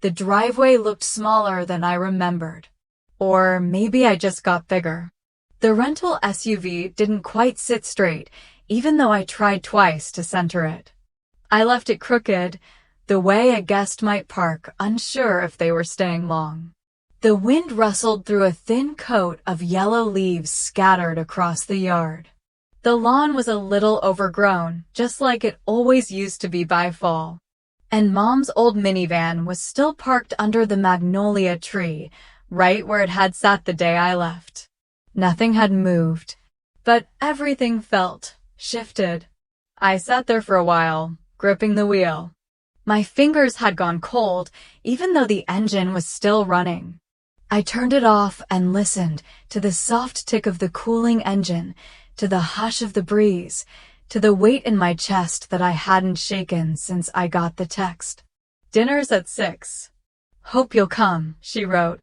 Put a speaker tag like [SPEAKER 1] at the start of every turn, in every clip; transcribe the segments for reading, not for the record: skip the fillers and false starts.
[SPEAKER 1] The driveway looked smaller than I remembered. Or maybe I just got bigger. The rental SUV didn't quite sit straight, even though I tried twice to center it. I left it crooked, the way a guest might park, unsure if they were staying long. The wind rustled through a thin coat of yellow leaves scattered across the yard. The lawn was a little overgrown, just like it always used to be by fall. And Mom's old minivan was still parked under the magnolia tree, right where it had sat the day I left. Nothing had moved, but everything felt shifted. I sat there for a while, gripping the wheel. My fingers had gone cold, even though the engine was still running. I turned it off and listened to the soft tick of the cooling engine, to the hush of the breeze, to the weight in my chest that I hadn't shaken since I got the text. "Dinner's at 6. Hope you'll come," she wrote.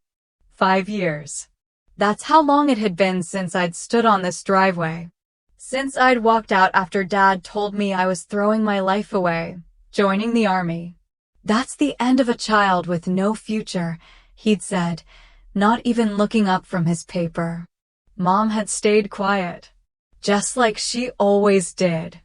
[SPEAKER 1] 5 years. That's how long it had been since I'd stood on this driveway. Since I'd walked out after Dad told me I was throwing my life away, joining the army. "That's the end of a child with no future," he'd said, not even looking up from his paper. Mom had stayed quiet, just like she always did.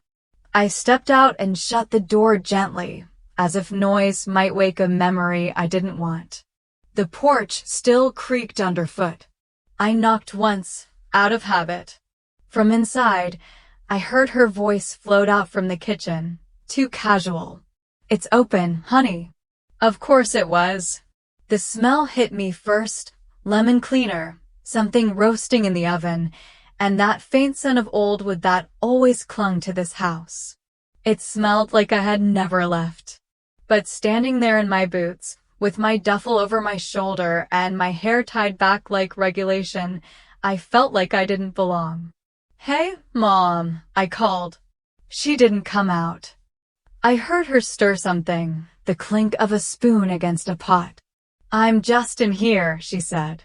[SPEAKER 1] I stepped out and shut the door gently, as if noise might wake a memory I didn't want. The porch still creaked underfoot. I knocked once, out of habit. From inside, I heard her voice float out from the kitchen, too casual. "It's open, honey." Of course it was. The smell hit me first, lemon cleaner, something roasting in the oven, and that faint scent of old wood that always clung to this house. It smelled like I had never left. But standing there in my boots, with my duffel over my shoulder and my hair tied back like regulation, I felt like I didn't belong. "Hey, Mom," I called. She didn't come out. I heard her stir something, the clink of a spoon against a pot. "I'm just in here," she said.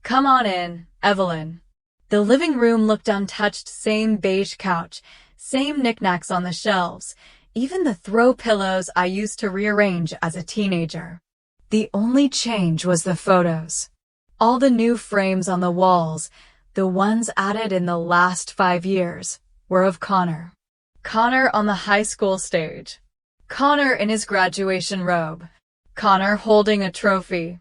[SPEAKER 1] "Come on in, Evelyn." The living room looked untouched, same beige couch, same knickknacks on the shelves, even the throw pillows I used to rearrange as a teenager. The only change was the photos. All the new frames on the walls, the ones added in the last 5 years, were of Connor. Connor on the high school stage. Connor in his graduation robe. Connor holding a trophy.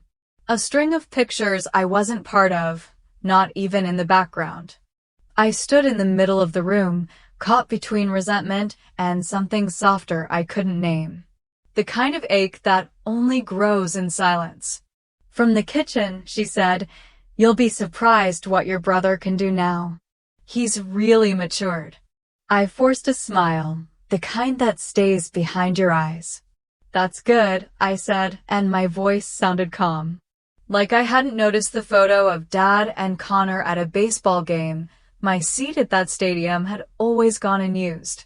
[SPEAKER 1] A string of pictures I wasn't part of, not even in the background. I stood in the middle of the room, caught between resentment and something softer I couldn't name. The kind of ache that only grows in silence. From the kitchen, she said, "You'll be surprised what your brother can do now. He's really matured." I forced a smile, the kind that stays behind your eyes. "That's good," I said, and my voice sounded calm. Like I hadn't noticed the photo of Dad and Connor at a baseball game. My seat at that stadium had always gone unused.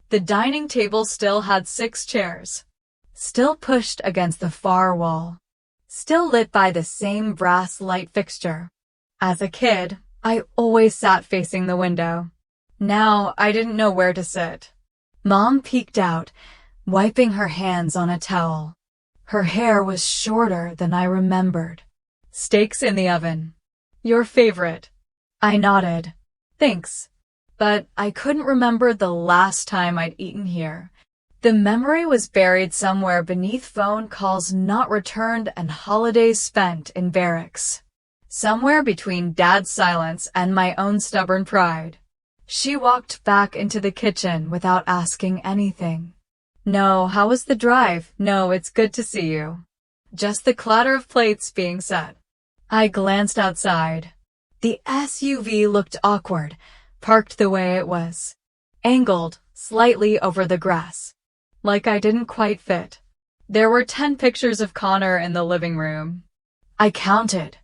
[SPEAKER 1] The dining table still had 6 chairs. Still pushed against the far wall. Still lit by the same brass light fixture. As a kid, I always sat facing the window. Now I didn't know where to sit. Mom peeked out, wiping her hands on a towel. Her hair was shorter than I remembered. "Steaks in the oven. Your favorite." I nodded. "Thanks." But I couldn't remember the last time I'd eaten here. The memory was buried somewhere beneath phone calls not returned and holidays spent in barracks. Somewhere between Dad's silence and my own stubborn pride. She walked back into the kitchen without asking anything. "No, how was the drive? No, it's good to see you." Just the clatter of plates being set. I glanced outside. The SUV looked awkward, parked the way it was. Angled, slightly over the grass. Like I didn't quite fit. There were 10 pictures of Connor in the living room. I counted.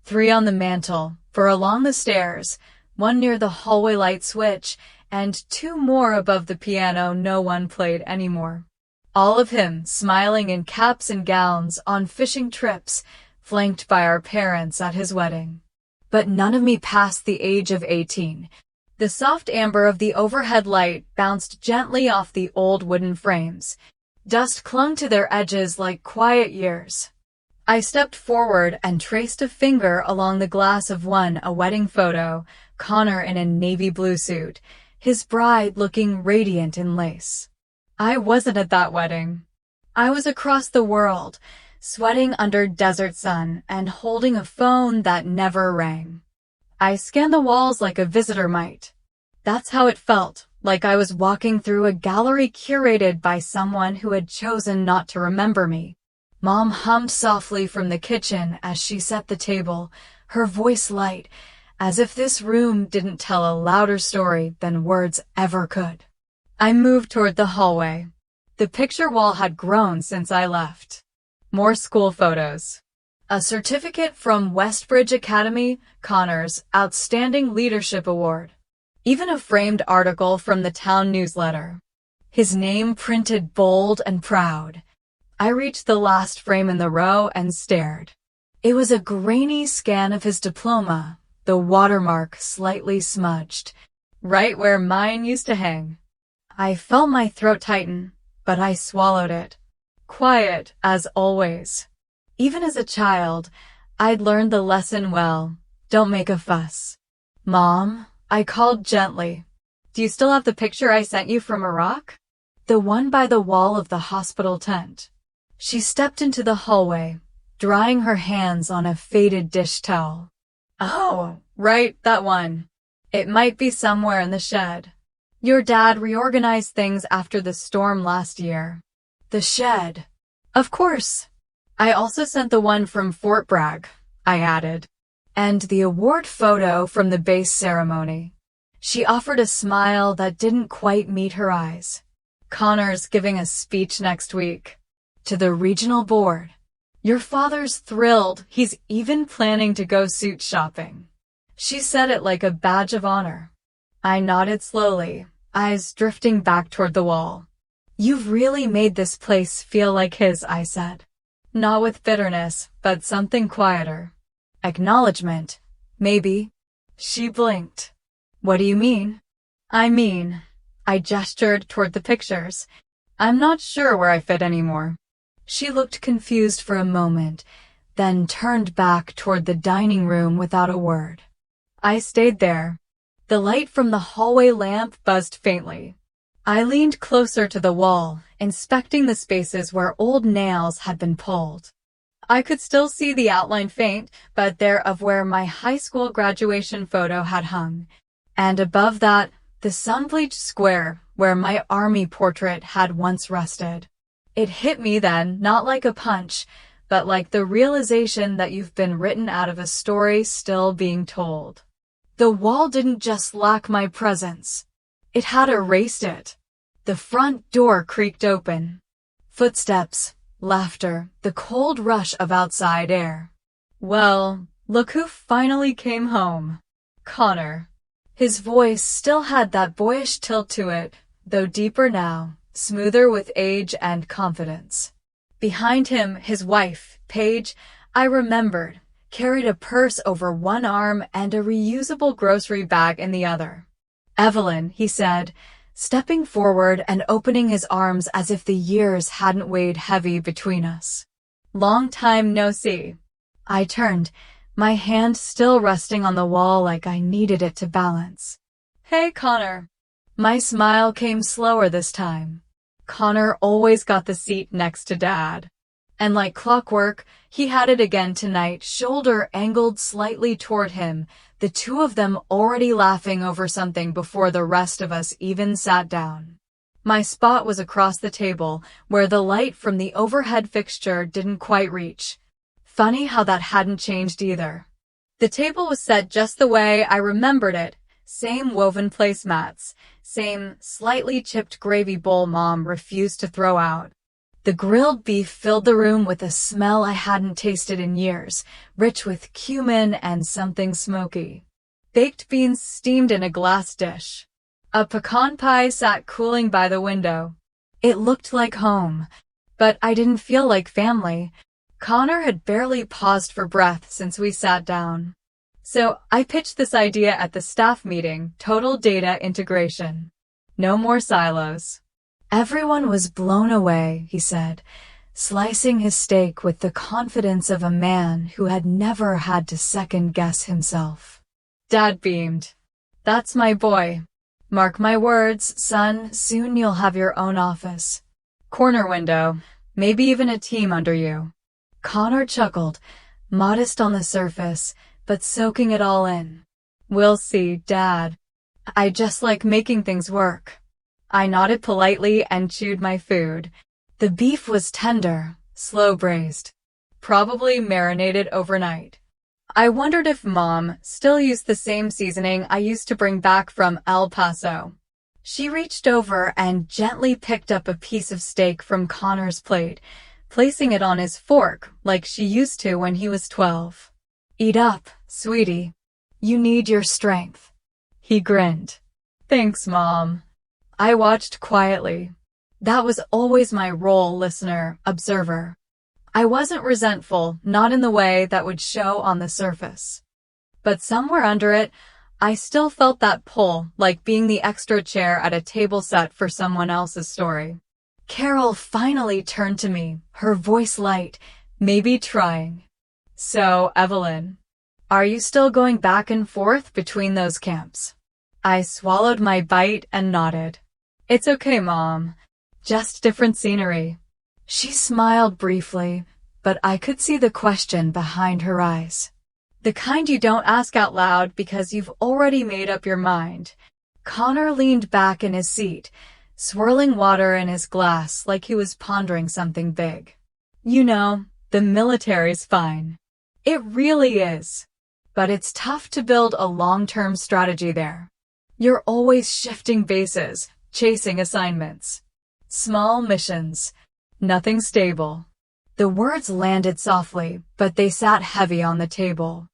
[SPEAKER 1] 3 on the mantel, 4 along the stairs, 1 near the hallway light switch, and 2 more above the piano no one played anymore. All of him smiling in caps and gowns on fishing trips, flanked by our parents at his wedding. But none of me past the age of 18. The soft amber of the overhead light bounced gently off the old wooden frames. Dust clung to their edges like quiet years. I stepped forward and traced a finger along the glass of a wedding photo, Connor in a navy blue suit, his bride looking radiant in lace. I wasn't at that wedding. I was across the world, sweating under desert sun and holding a phone that never rang. I scanned the walls like a visitor might. That's how it felt, like I was walking through a gallery curated by someone who had chosen not to remember me. Mom hummed softly from the kitchen as she set the table, her voice light, as if this room didn't tell a louder story than words ever could. I moved toward the hallway. The picture wall had grown since I left. More school photos. A certificate from Westbridge Academy, Connor's Outstanding Leadership Award. Even a framed article from the town newsletter. His name printed bold and proud. I reached the last frame in the row and stared. It was a grainy scan of his diploma, the watermark slightly smudged, right where mine used to hang. I felt my throat tighten, but I swallowed it. Quiet, as always. Even as a child, I'd learned the lesson well. Don't make a fuss. Mom, I called gently. Do you still have the picture I sent you from Iraq? The one by the wall of the hospital tent. She stepped into the hallway, drying her hands on a faded dish towel. Oh, right, that one. It might be somewhere in the shed. Your dad reorganized things after the storm last year. The shed. Of course. I also sent the one from Fort Bragg, I added. And the award photo from the base ceremony. She offered a smile that didn't quite meet her eyes. Connor's giving a speech next week. To the regional board. Your father's thrilled. He's even planning to go suit shopping. She said it like a badge of honor. I nodded slowly, eyes drifting back toward the wall. You've really made this place feel like his, I said. Not with bitterness, but something quieter. Acknowledgement. Maybe. She blinked. What do you mean? I gestured toward the pictures. I'm not sure where I fit anymore. She looked confused for a moment, then turned back toward the dining room without a word. I stayed there. The light from the hallway lamp buzzed faintly. I leaned closer to the wall, inspecting the spaces where old nails had been pulled. I could still see the outline faint, but there of where my high school graduation photo had hung. And above that, the sun-bleached square where my army portrait had once rested. It hit me then, not like a punch, but like the realization that you've been written out of a story still being told. The wall didn't just lack my presence. It had erased it. The front door creaked open. Footsteps, laughter, the cold rush of outside air. Well, look who finally came home. Connor. His voice still had that boyish tilt to it, though deeper now. Smoother with age and confidence. Behind him, his wife, Paige, I remembered, carried a purse over one arm and a reusable grocery bag in the other. Evelyn, he said, stepping forward and opening his arms as if the years hadn't weighed heavy between us. Long time no see. I turned, my hand still resting on the wall like I needed it to balance. Hey, Connor. My smile came slower this time. Connor always got the seat next to Dad. And like clockwork, he had it again tonight, shoulder angled slightly toward him, the two of them already laughing over something before the rest of us even sat down. My spot was across the table, where the light from the overhead fixture didn't quite reach. Funny how that hadn't changed either. The table was set just the way I remembered it. Same woven placemats, same slightly chipped gravy bowl Mom refused to throw out. The grilled beef filled the room with a smell I hadn't tasted in years, rich with cumin and something smoky. Baked beans steamed in a glass dish. A pecan pie sat cooling by the window. It looked like home, but I didn't feel like family. Connor had barely paused for breath since we sat down. So I pitched this idea at the staff meeting, total data integration. No more silos. Everyone was blown away, he said. slicing his steak with the confidence of a man who had never had to second-guess himself. Dad beamed. "That's my boy. Mark my words, son, soon you'll have your own office. Corner window, maybe even a team under you." Connor chuckled, modest on the surface, but soaking it all in. "We'll see, Dad. I just like making things work." I nodded politely and chewed my food. The beef was tender, slow-braised, probably marinated overnight. I wondered if Mom still used the same seasoning I used to bring back from El Paso. She reached over and gently picked up a piece of steak from Connor's plate, placing it on his fork like she used to when he was 12. "Eat up, sweetie. You need your strength." He grinned. "Thanks, Mom." I watched quietly. That was always my role, listener, observer. I wasn't resentful, not in the way that would show on the surface. But somewhere under it, I still felt that pull, like being the extra chair at a table set for someone else's story. Carol finally turned to me, her voice light, maybe trying. "So, Evelyn, are you still going back and forth between those camps?" I swallowed my bite and nodded. "It's okay, Mom. Just different scenery." She smiled briefly, but I could see the question behind her eyes. The kind you don't ask out loud because you've already made up your mind. Connor leaned back in his seat, swirling water in his glass like he was pondering something big. "You know, the military's fine. It really is. But it's tough to build a long-term strategy there. You're always shifting bases, chasing assignments. Small missions. Nothing stable." The words landed softly, but they sat heavy on the table.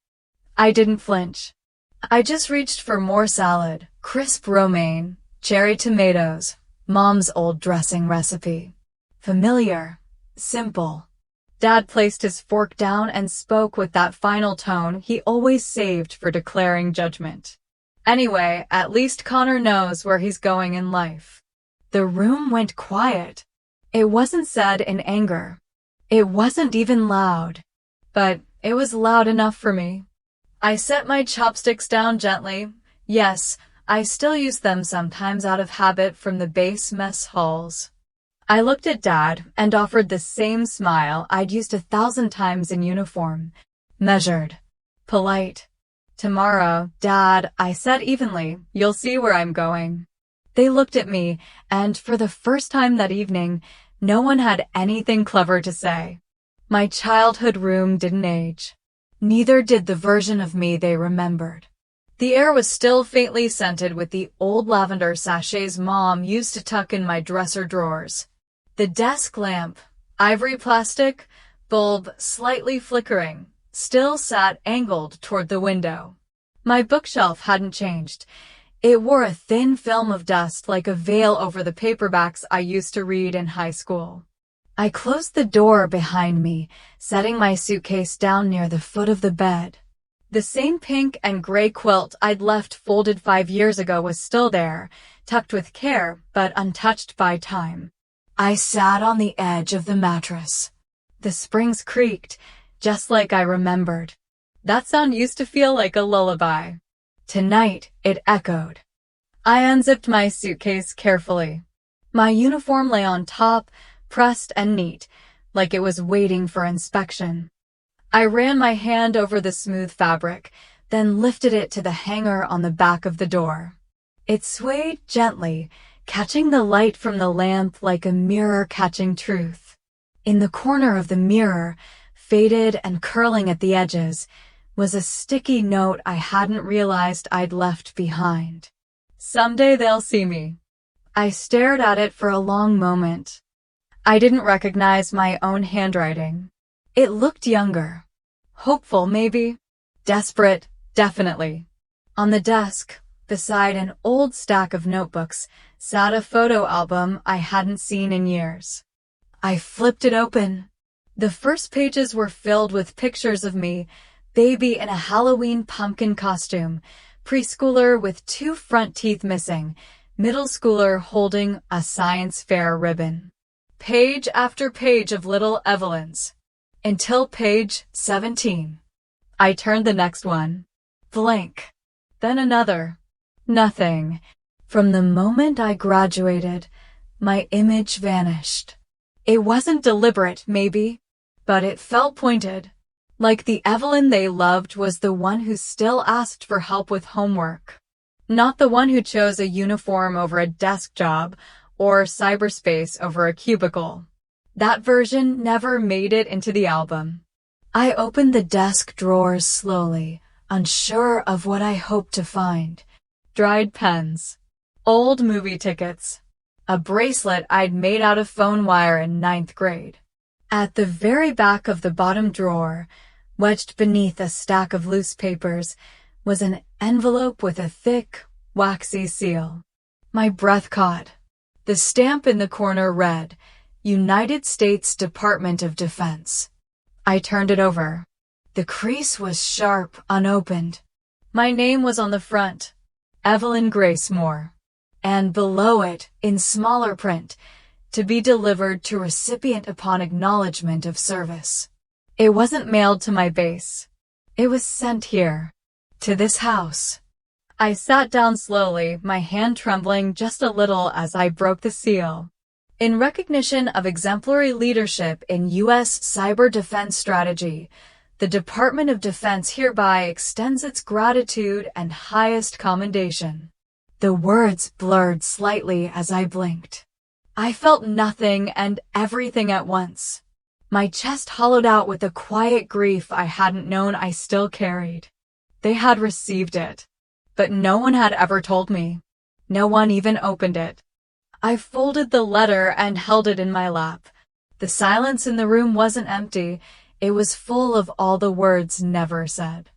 [SPEAKER 1] I didn't flinch. I just reached for more salad, crisp romaine, cherry tomatoes, Mom's old dressing recipe. Familiar. Simple. Dad placed his fork down and spoke with that final tone he always saved for declaring judgment. "Anyway, at least Connor knows where he's going in life." The room went quiet. It wasn't said in anger. It wasn't even loud. But it was loud enough for me. I set my chopsticks down gently. Yes, I still use them sometimes out of habit from the base mess halls. I looked at Dad and offered the same smile I'd used 1,000 times in uniform. Measured. Polite. "Tomorrow, Dad," I said evenly, "you'll see where I'm going." They looked at me, and for the first time that evening, no one had anything clever to say. My childhood room didn't age. Neither did the version of me they remembered. The air was still faintly scented with the old lavender sachets Mom used to tuck in my dresser drawers. The desk lamp, ivory plastic, bulb slightly flickering, still sat angled toward the window. My bookshelf hadn't changed. It wore a thin film of dust like a veil over the paperbacks I used to read in high school. I closed the door behind me, setting my suitcase down near the foot of the bed. The same pink and gray quilt I'd left folded 5 years ago was still there, tucked with care, but untouched by time. I sat on the edge of the mattress. The springs creaked, just like I remembered. That sound used to feel like a lullaby. Tonight, it echoed. I unzipped my suitcase carefully. My uniform lay on top, pressed and neat, like it was waiting for inspection. I ran my hand over the smooth fabric, then lifted it to the hanger on the back of the door. It swayed gently, catching the light from the lamp like a mirror catching truth. In the corner of the mirror, faded and curling at the edges, was a sticky note I hadn't realized I'd left behind. "Someday they'll see me." I stared at it for a long moment. I didn't recognize my own handwriting. It looked younger. Hopeful, maybe. Desperate, definitely. On the desk, beside an old stack of notebooks, sat a photo album I hadn't seen in years. I flipped it open. The first pages were filled with pictures of me, baby in a Halloween pumpkin costume, preschooler with 2 front teeth missing, middle schooler holding a science fair ribbon. page after page of little Evelyns. Until page 17. I turned the next one. Blank. Then another. Nothing. From the moment I graduated, my image vanished. It wasn't deliberate, maybe, but it felt pointed. Like the Evelyn they loved was the one who still asked for help with homework. Not the one who chose a uniform over a desk job or cyberspace over a cubicle. That version never made it into the album. I opened the desk drawers slowly, unsure of what I hoped to find. Dried pens. Old movie tickets. A bracelet I'd made out of phone wire in 9th grade. At the very back of the bottom drawer, wedged beneath a stack of loose papers, was an envelope with a thick, waxy seal. My breath caught. The stamp in the corner read, United States Department of Defense. I turned it over. The crease was sharp, unopened. My name was on the front, Evelyn Grace Moore. And below it, in smaller print, to be delivered to recipient upon acknowledgement of service. It wasn't mailed to my base. It was sent here, to this house. I sat down slowly, my hand trembling just a little as I broke the seal. In recognition of exemplary leadership in U.S. cyber defense strategy, the Department of Defense hereby extends its gratitude and highest commendation. The words blurred slightly as I blinked. I felt nothing and everything at once. My chest hollowed out with a quiet grief I hadn't known I still carried. They had received it, but no one had ever told me. No one even opened it. I folded the letter and held it in my lap. The silence in the room wasn't empty. It was full of all the words never said.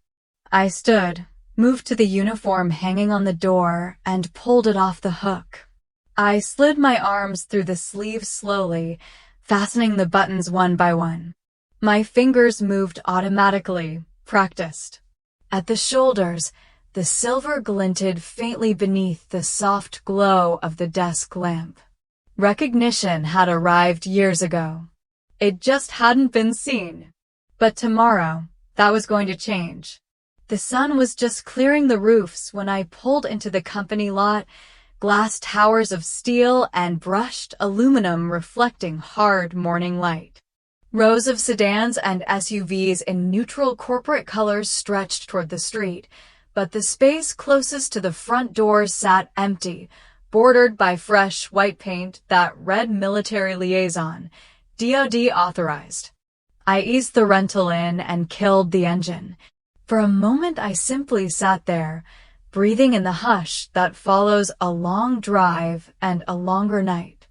[SPEAKER 1] I stood, moved to the uniform hanging on the door, and pulled it off the hook. I slid my arms through the sleeves slowly, fastening the buttons one by one. My fingers moved automatically, practiced. At the shoulders, the silver glinted faintly beneath the soft glow of the desk lamp. Recognition had arrived years ago. It just hadn't been seen. But tomorrow, that was going to change. The sun was just clearing the roofs when I pulled into the company lot, glass towers of steel and brushed aluminum reflecting hard morning light. Rows of sedans and SUVs in neutral corporate colors stretched toward the street, but the space closest to the front doors sat empty, bordered by fresh white paint that read Military Liaison, DoD authorized. I eased the rental in and killed the engine. For a moment I simply sat there, breathing in the hush that follows a long drive and a longer night.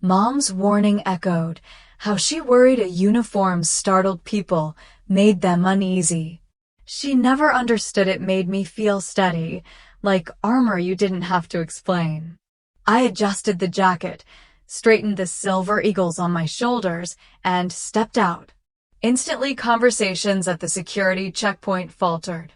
[SPEAKER 1] Mom's warning echoed, how she worried a uniform startled people, made them uneasy. She never understood it made me feel steady, like armor you didn't have to explain. I adjusted the jacket, straightened the silver eagles on my shoulders, and stepped out. Instantly, conversations at the security checkpoint faltered.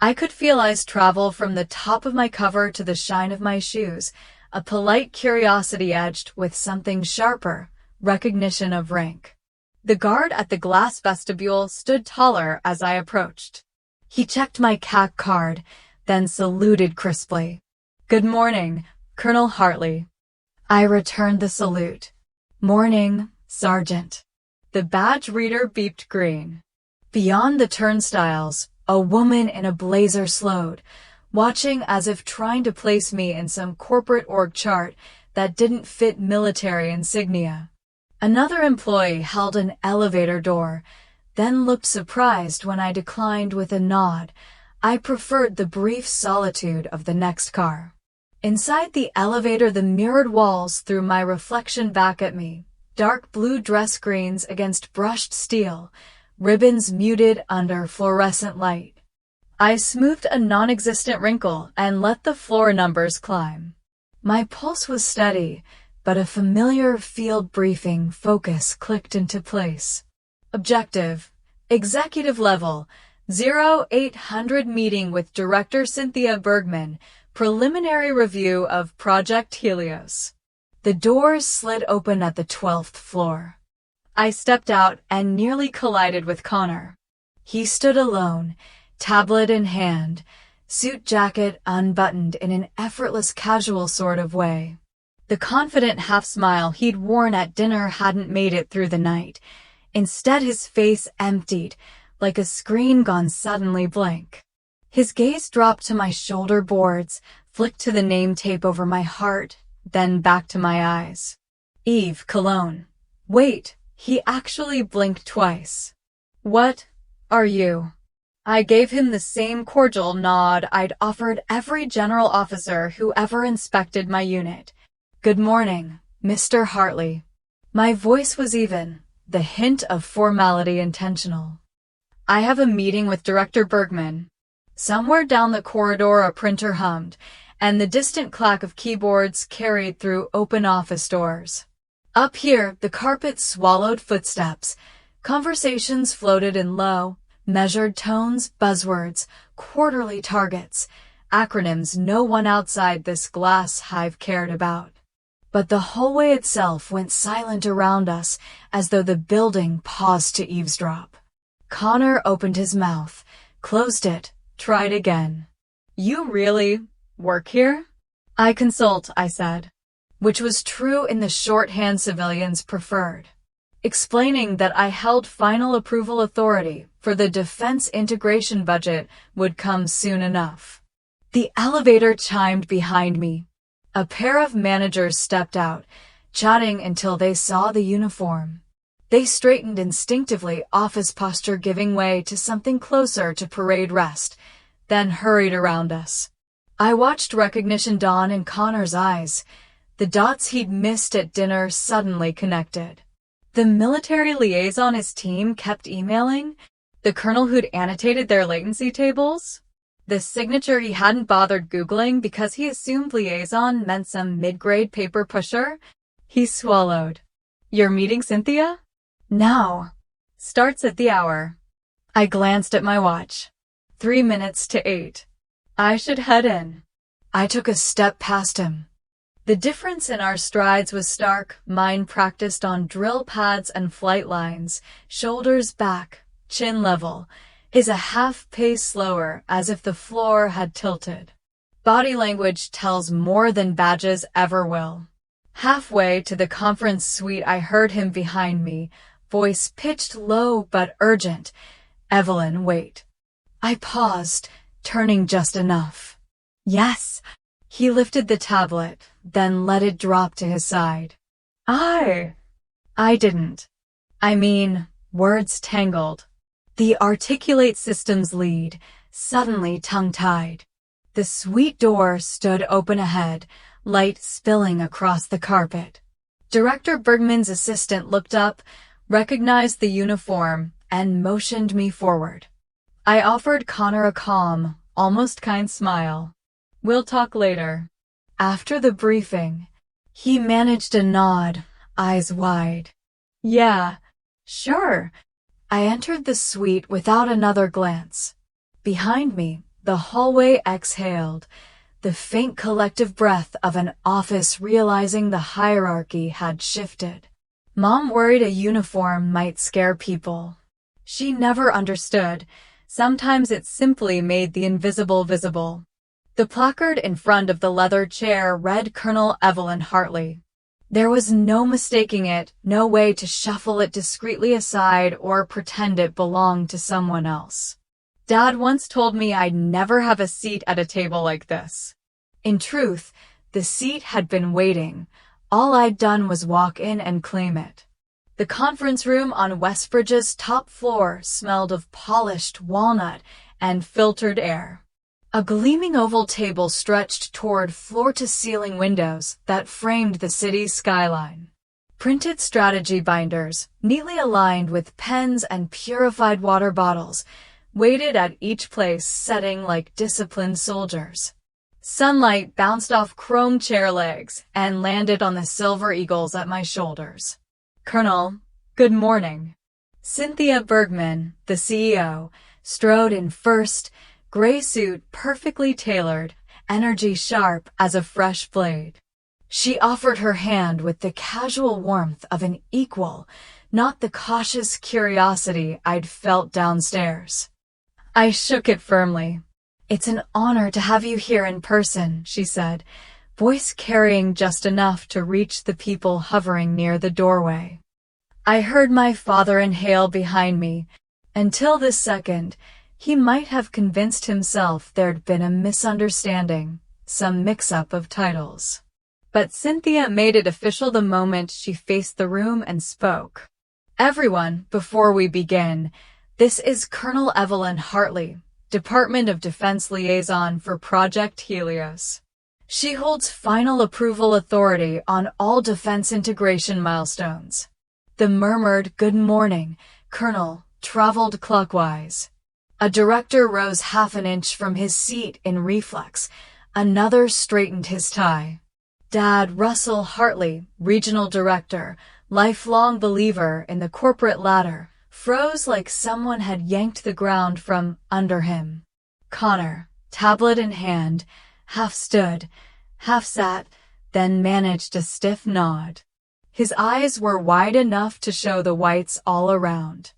[SPEAKER 1] I could feel eyes travel from the top of my cover to the shine of my shoes, a polite curiosity edged with something sharper, recognition of rank. The guard at the glass vestibule stood taller as I approached. He checked my CAC card, then saluted crisply. "Good morning, Colonel Hartley." I returned the salute. "Morning, Sergeant." The badge reader beeped green. Beyond the turnstiles, a woman in a blazer slowed, watching as if trying to place me in some corporate org chart that didn't fit military insignia. Another employee held an elevator door, then looked surprised when I declined with a nod. I preferred the brief solitude of the next car. Inside the elevator, the mirrored walls threw my reflection back at me. Dark blue dress screens against brushed steel, ribbons muted under fluorescent light. I smoothed a non-existent wrinkle and let the floor numbers climb. My pulse was steady, but a familiar field briefing focus clicked into place. Objective, executive level, 0800 meeting with Director Cynthia Bergman, preliminary review of Project Helios. The doors slid open at the 12th floor. I stepped out and nearly collided with Connor. He stood alone, tablet in hand, suit jacket unbuttoned in an effortless casual sort of way. The confident half-smile he'd worn at dinner hadn't made it through the night. Instead, his face emptied, like a screen gone suddenly blank. His gaze dropped to my shoulder boards, flicked to the name tape over my heart, then back to my eyes. Eve Cologne. Wait, he actually blinked twice. What are you? I gave him the same cordial nod I'd offered every general officer who ever inspected my unit. Good morning, Mr. Hartley. My voice was even, the hint of formality intentional. I have a meeting with Director Bergman. Somewhere down the corridor a printer hummed, and the distant clack of keyboards carried through open office doors. Up here, the carpet swallowed footsteps. Conversations floated in low, measured tones, buzzwords, quarterly targets, acronyms no one outside this glass hive cared about. But the hallway itself went silent around us, as though the building paused to eavesdrop. Connor opened his mouth, closed it, tried again. You really work here? I consult, I said, which was true in the shorthand civilians preferred, explaining that I held final approval authority for the defense integration budget would come soon enough. The elevator chimed behind me. A pair of managers stepped out, chatting until they saw the uniform. They straightened instinctively, office posture giving way to something closer to parade rest, then hurried around us. I watched recognition dawn in Connor's eyes. The dots he'd missed at dinner suddenly connected. The military liaison his team kept emailing, the colonel who'd annotated their latency tables, the signature he hadn't bothered Googling because he assumed liaison meant some mid-grade paper pusher. He swallowed. You're meeting Cynthia? Now. Starts at the hour. I glanced at my watch. 3 minutes to 8. I should head in. I took a step past him. The difference in our strides was stark, mine practiced on drill pads and flight lines, shoulders back, chin level, his a half pace slower as if the floor had tilted. Body language tells more than badges ever will. Halfway to the conference suite I heard him behind me, voice pitched low but urgent. Evelyn, wait. I paused, turning just enough. Yes. He lifted the tablet, then let it drop to his side. I didn't. I mean, words tangled. The articulate systems lead, suddenly tongue-tied. The suite door stood open ahead, light spilling across the carpet. Director Bergman's assistant looked up, recognized the uniform, and motioned me forward. I offered Connor a calm, almost kind smile. We'll talk later. After the briefing, he managed a nod, eyes wide. Yeah, sure. I entered the suite without another glance. Behind me, the hallway exhaled, the faint collective breath of an office realizing the hierarchy had shifted. Mom worried a uniform might scare people. She never understood. Sometimes it simply made the invisible visible. The placard in front of the leather chair read Colonel Evelyn Hartley. There was no mistaking it, no way to shuffle it discreetly aside or pretend it belonged to someone else. Dad once told me I'd never have a seat at a table like this. In truth, the seat had been waiting. All I'd done was walk in and claim it. The conference room on Westbridge's top floor smelled of polished walnut and filtered air. A gleaming oval table stretched toward floor-to-ceiling windows that framed the city's skyline. Printed strategy binders, neatly aligned with pens and purified water bottles, waited at each place setting like disciplined soldiers. Sunlight bounced off chrome chair legs and landed on the silver eagles at my shoulders. Colonel, good morning. Cynthia Bergman, the CEO, strode in first, gray suit perfectly tailored, energy sharp as a fresh blade. She offered her hand with the casual warmth of an equal, not the cautious curiosity I'd felt downstairs. I shook it firmly. "It's an honor to have you here in person," she said, voice carrying just enough to reach the people hovering near the doorway. I heard my father inhale behind me. Until this second, he might have convinced himself there'd been a misunderstanding, some mix-up of titles. But Cynthia made it official the moment she faced the room and spoke. "Everyone, before we begin, this is Colonel Evelyn Hartley, Department of Defense Liaison for Project Helios. She holds final approval authority on all defense integration milestones." The murmured "Good morning, Colonel" traveled clockwise. A director rose half an inch from his seat in reflex. Another straightened his tie. Dad Russell Hartley, Regional Director, lifelong believer in the corporate ladder, froze like someone had yanked the ground from under him. Connor, tablet in hand, half stood, half sat, then managed a stiff nod. His eyes were wide enough to show the whites all around.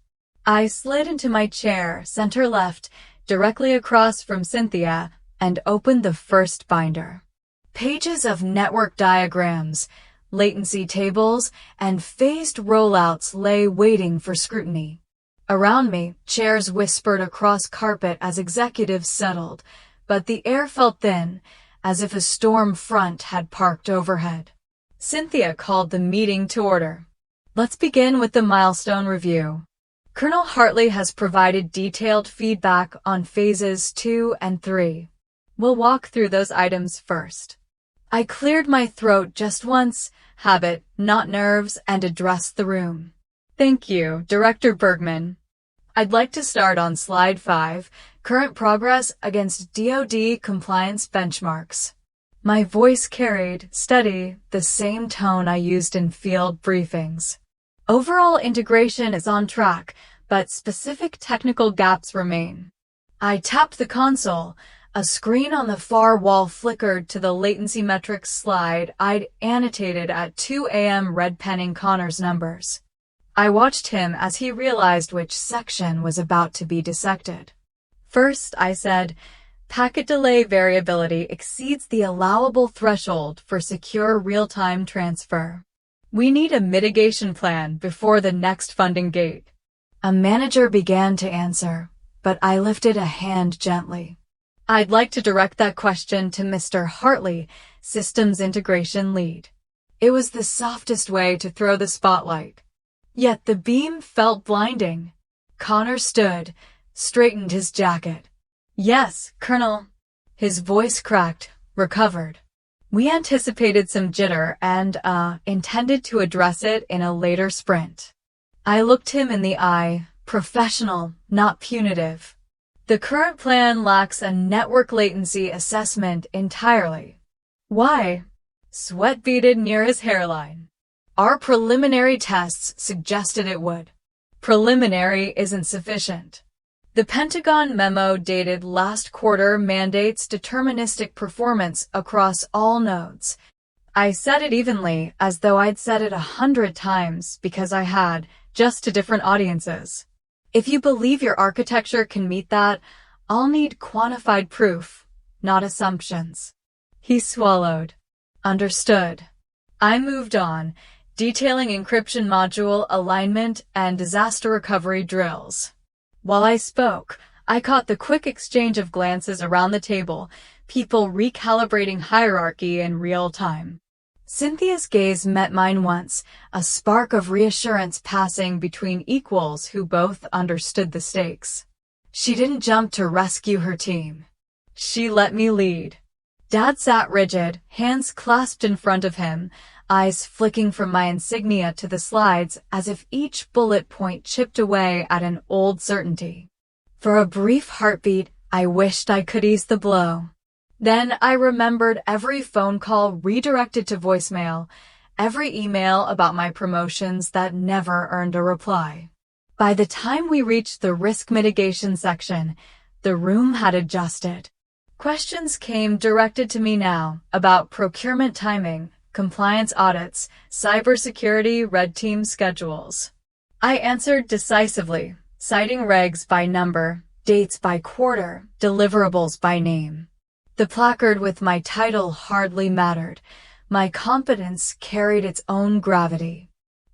[SPEAKER 1] I slid into my chair, center left, directly across from Cynthia, and opened the first binder. Pages of network diagrams, latency tables, and phased rollouts lay waiting for scrutiny. Around me, chairs whispered across carpet as executives settled, but the air felt thin, as if a storm front had parked overhead. Cynthia called the meeting to order. "Let's begin with the milestone review. Colonel Hartley has provided detailed feedback on phases 2 and 3. We'll walk through those items first." I cleared my throat just once, habit, not nerves, and addressed the room. "Thank you, Director Bergman. I'd like to start on slide 5, current progress against DoD compliance benchmarks." My voice carried, steady, the same tone I used in field briefings. "Overall integration is on track, but specific technical gaps remain." I tapped the console. A screen on the far wall flickered to the latency metrics slide I'd annotated at 2 a.m. red penning Connor's numbers. I watched him as he realized which section was about to be dissected. "First," I said, "packet delay variability exceeds the allowable threshold for secure real-time transfer. We need a mitigation plan before the next funding gate." A manager began to answer, but I lifted a hand gently. "I'd like to direct that question to Mr. Hartley, Systems Integration Lead." It was the softest way to throw the spotlight. Yet the beam felt blinding. Connor stood, straightened his jacket. "Yes, Colonel." His voice cracked, recovered. "We anticipated some jitter and, intended to address it in a later sprint." I looked him in the eye, professional, not punitive. "The current plan lacks a network latency assessment entirely." "Why?" Sweat beaded near his hairline. "Our preliminary tests suggested it would." "Preliminary isn't sufficient. The Pentagon memo dated last quarter mandates deterministic performance across all nodes." I said it evenly, as though I'd said it 100 times because I had, just to different audiences. "If you believe your architecture can meet that, I'll need quantified proof, not assumptions." He swallowed. "Understood." I moved on, detailing encryption module alignment and disaster recovery drills. While I spoke, I caught the quick exchange of glances around the table, people recalibrating hierarchy in real time. Cynthia's gaze met mine once, a spark of reassurance passing between equals who both understood the stakes. She didn't jump to rescue her team. She let me lead. Dad sat rigid, hands clasped in front of him, eyes flicking from my insignia to the slides as if each bullet point chipped away at an old certainty. For a brief heartbeat, I wished I could ease the blow. Then I remembered every phone call redirected to voicemail, every email about my promotions that never earned a reply. By the time we reached the risk mitigation section, the room had adjusted. Questions came directed to me now about procurement timing, compliance audits, cybersecurity red team schedules. I answered decisively, citing regs by number, dates by quarter, deliverables by name. The placard with my title hardly mattered. My competence carried its own gravity.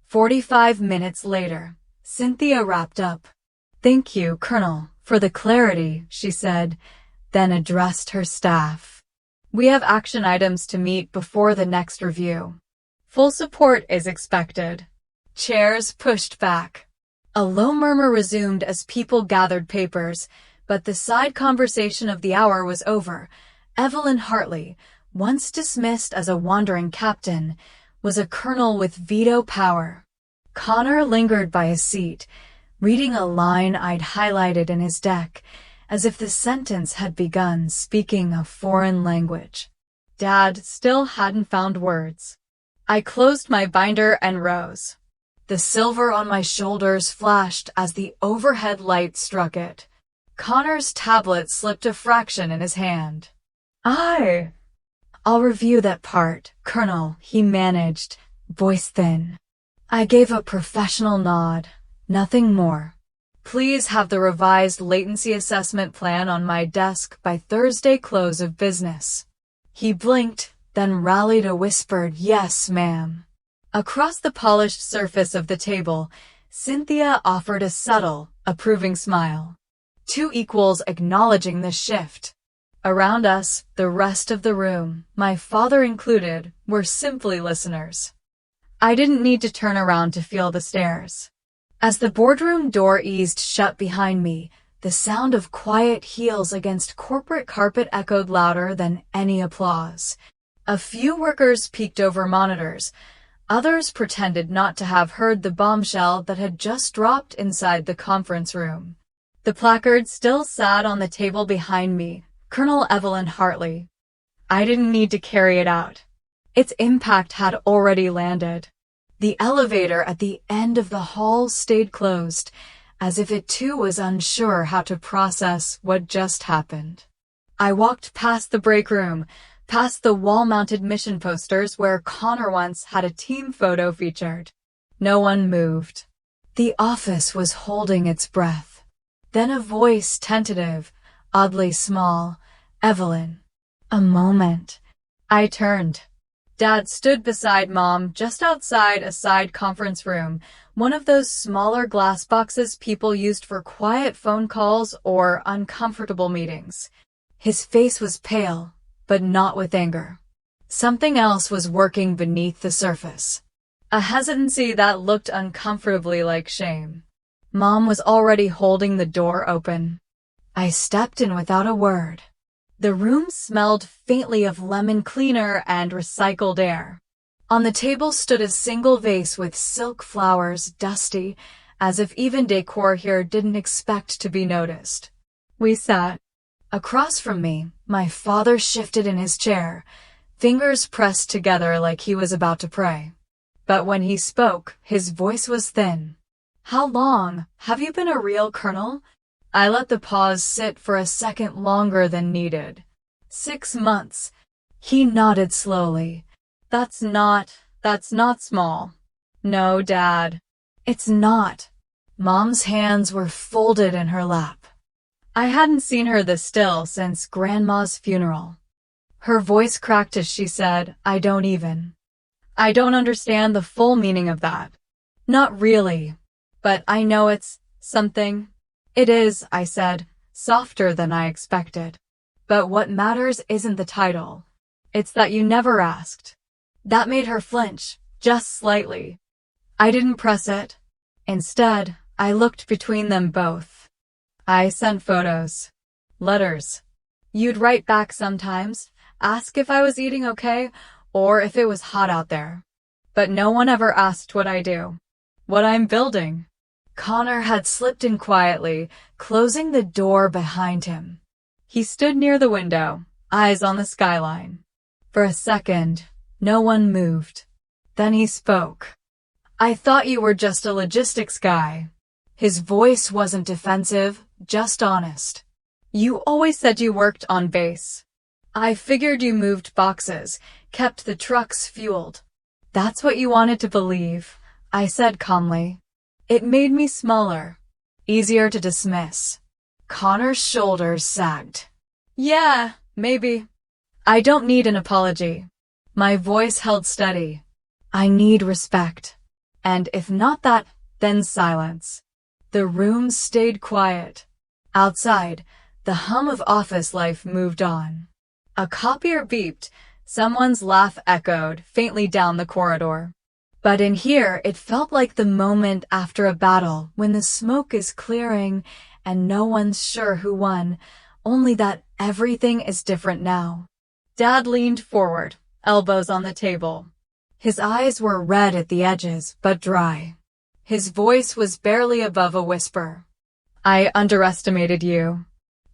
[SPEAKER 1] 45 minutes later, Cynthia wrapped up. "Thank you, Colonel, for the clarity," she said, then addressed her staff. "We have action items to meet before the next review. Full support is expected." Chairs pushed back. A low murmur resumed as people gathered papers, but the side conversation of the hour was over. Evelyn Hartley, once dismissed as a wandering captain, was a colonel with veto power. Connor lingered by his seat, reading a line I'd highlighted in his deck, as if the sentence had begun speaking a foreign language. Dad still hadn't found words. I closed my binder and rose. The silver on my shoulders flashed as the overhead light struck it. Connor's tablet slipped a fraction in his hand. "I'll review that part, Colonel," he managed, voice thin. I gave a professional nod, nothing more. "Please have the revised latency assessment plan on my desk by Thursday close of business." He blinked, then rallied a whispered, "Yes, ma'am." Across the polished surface of the table, Cynthia offered a subtle, approving smile. Two equals acknowledging the shift. Around us, the rest of the room, my father included, were simply listeners. I didn't need to turn around to feel the stares. As the boardroom door eased shut behind me, the sound of quiet heels against corporate carpet echoed louder than any applause. A few workers peeked over monitors. Others pretended not to have heard the bombshell that had just dropped inside the conference room. The placard still sat on the table behind me, Colonel Evelyn Hartley. I didn't need to carry it out. Its impact had already landed. The elevator at the end of the hall stayed closed, as if it too was unsure how to process what just happened. I walked past the break room, past the wall-mounted mission posters where Connor once had a team photo featured. No one moved. The office was holding its breath. Then a voice, tentative, oddly small, "Evelyn." A moment. I turned. Dad stood beside Mom just outside a side conference room, one of those smaller glass boxes people used for quiet phone calls or uncomfortable meetings. His face was pale, but not with anger. Something else was working beneath the surface. A hesitancy that looked uncomfortably like shame. Mom was already holding the door open. I stepped in without a word. The room smelled faintly of lemon cleaner and recycled air. On the table stood a single vase with silk flowers, dusty, as if even decor here didn't expect to be noticed. We sat. Across from me, my father shifted in his chair, fingers pressed together like he was about to pray. But when he spoke, his voice was thin. "How long have you been a real colonel?" I let the pause sit for a second longer than needed. 6 months. He nodded slowly. That's not small." "No, Dad. It's not." Mom's hands were folded in her lap. I hadn't seen her this still since Grandma's funeral. Her voice cracked as she said, I don't understand the full meaning of that. Not really. But I know it's something. "It is," I said, softer than I expected. "But what matters isn't the title. It's that you never asked." That made her flinch, just slightly. I didn't press it. Instead, I looked between them both. I sent photos. Letters. You'd write back sometimes, ask if I was eating okay, or if it was hot out there. But no one ever asked what I do. What I'm building. Connor had slipped in quietly, closing the door behind him. He stood near the window, eyes on the skyline. For a second, no one moved. Then he spoke. "I thought you were just a logistics guy." His voice wasn't defensive, just honest. "You always said you worked on base." I figured you moved boxes, kept the trucks fueled. That's what you wanted to believe, I said calmly. It made me smaller, easier to dismiss. Connor's shoulders sagged. Yeah, maybe. I don't need an apology. My voice held steady. I need respect. And if not that, then silence. The room stayed quiet. Outside, the hum of office life moved on. A copier beeped. Someone's laugh echoed faintly down the corridor. But in here, it felt like the moment after a battle when the smoke is clearing and no one's sure who won, only that everything is different now. Dad leaned forward, elbows on the table. His eyes were red at the edges, but dry. His voice was barely above a whisper. I underestimated you.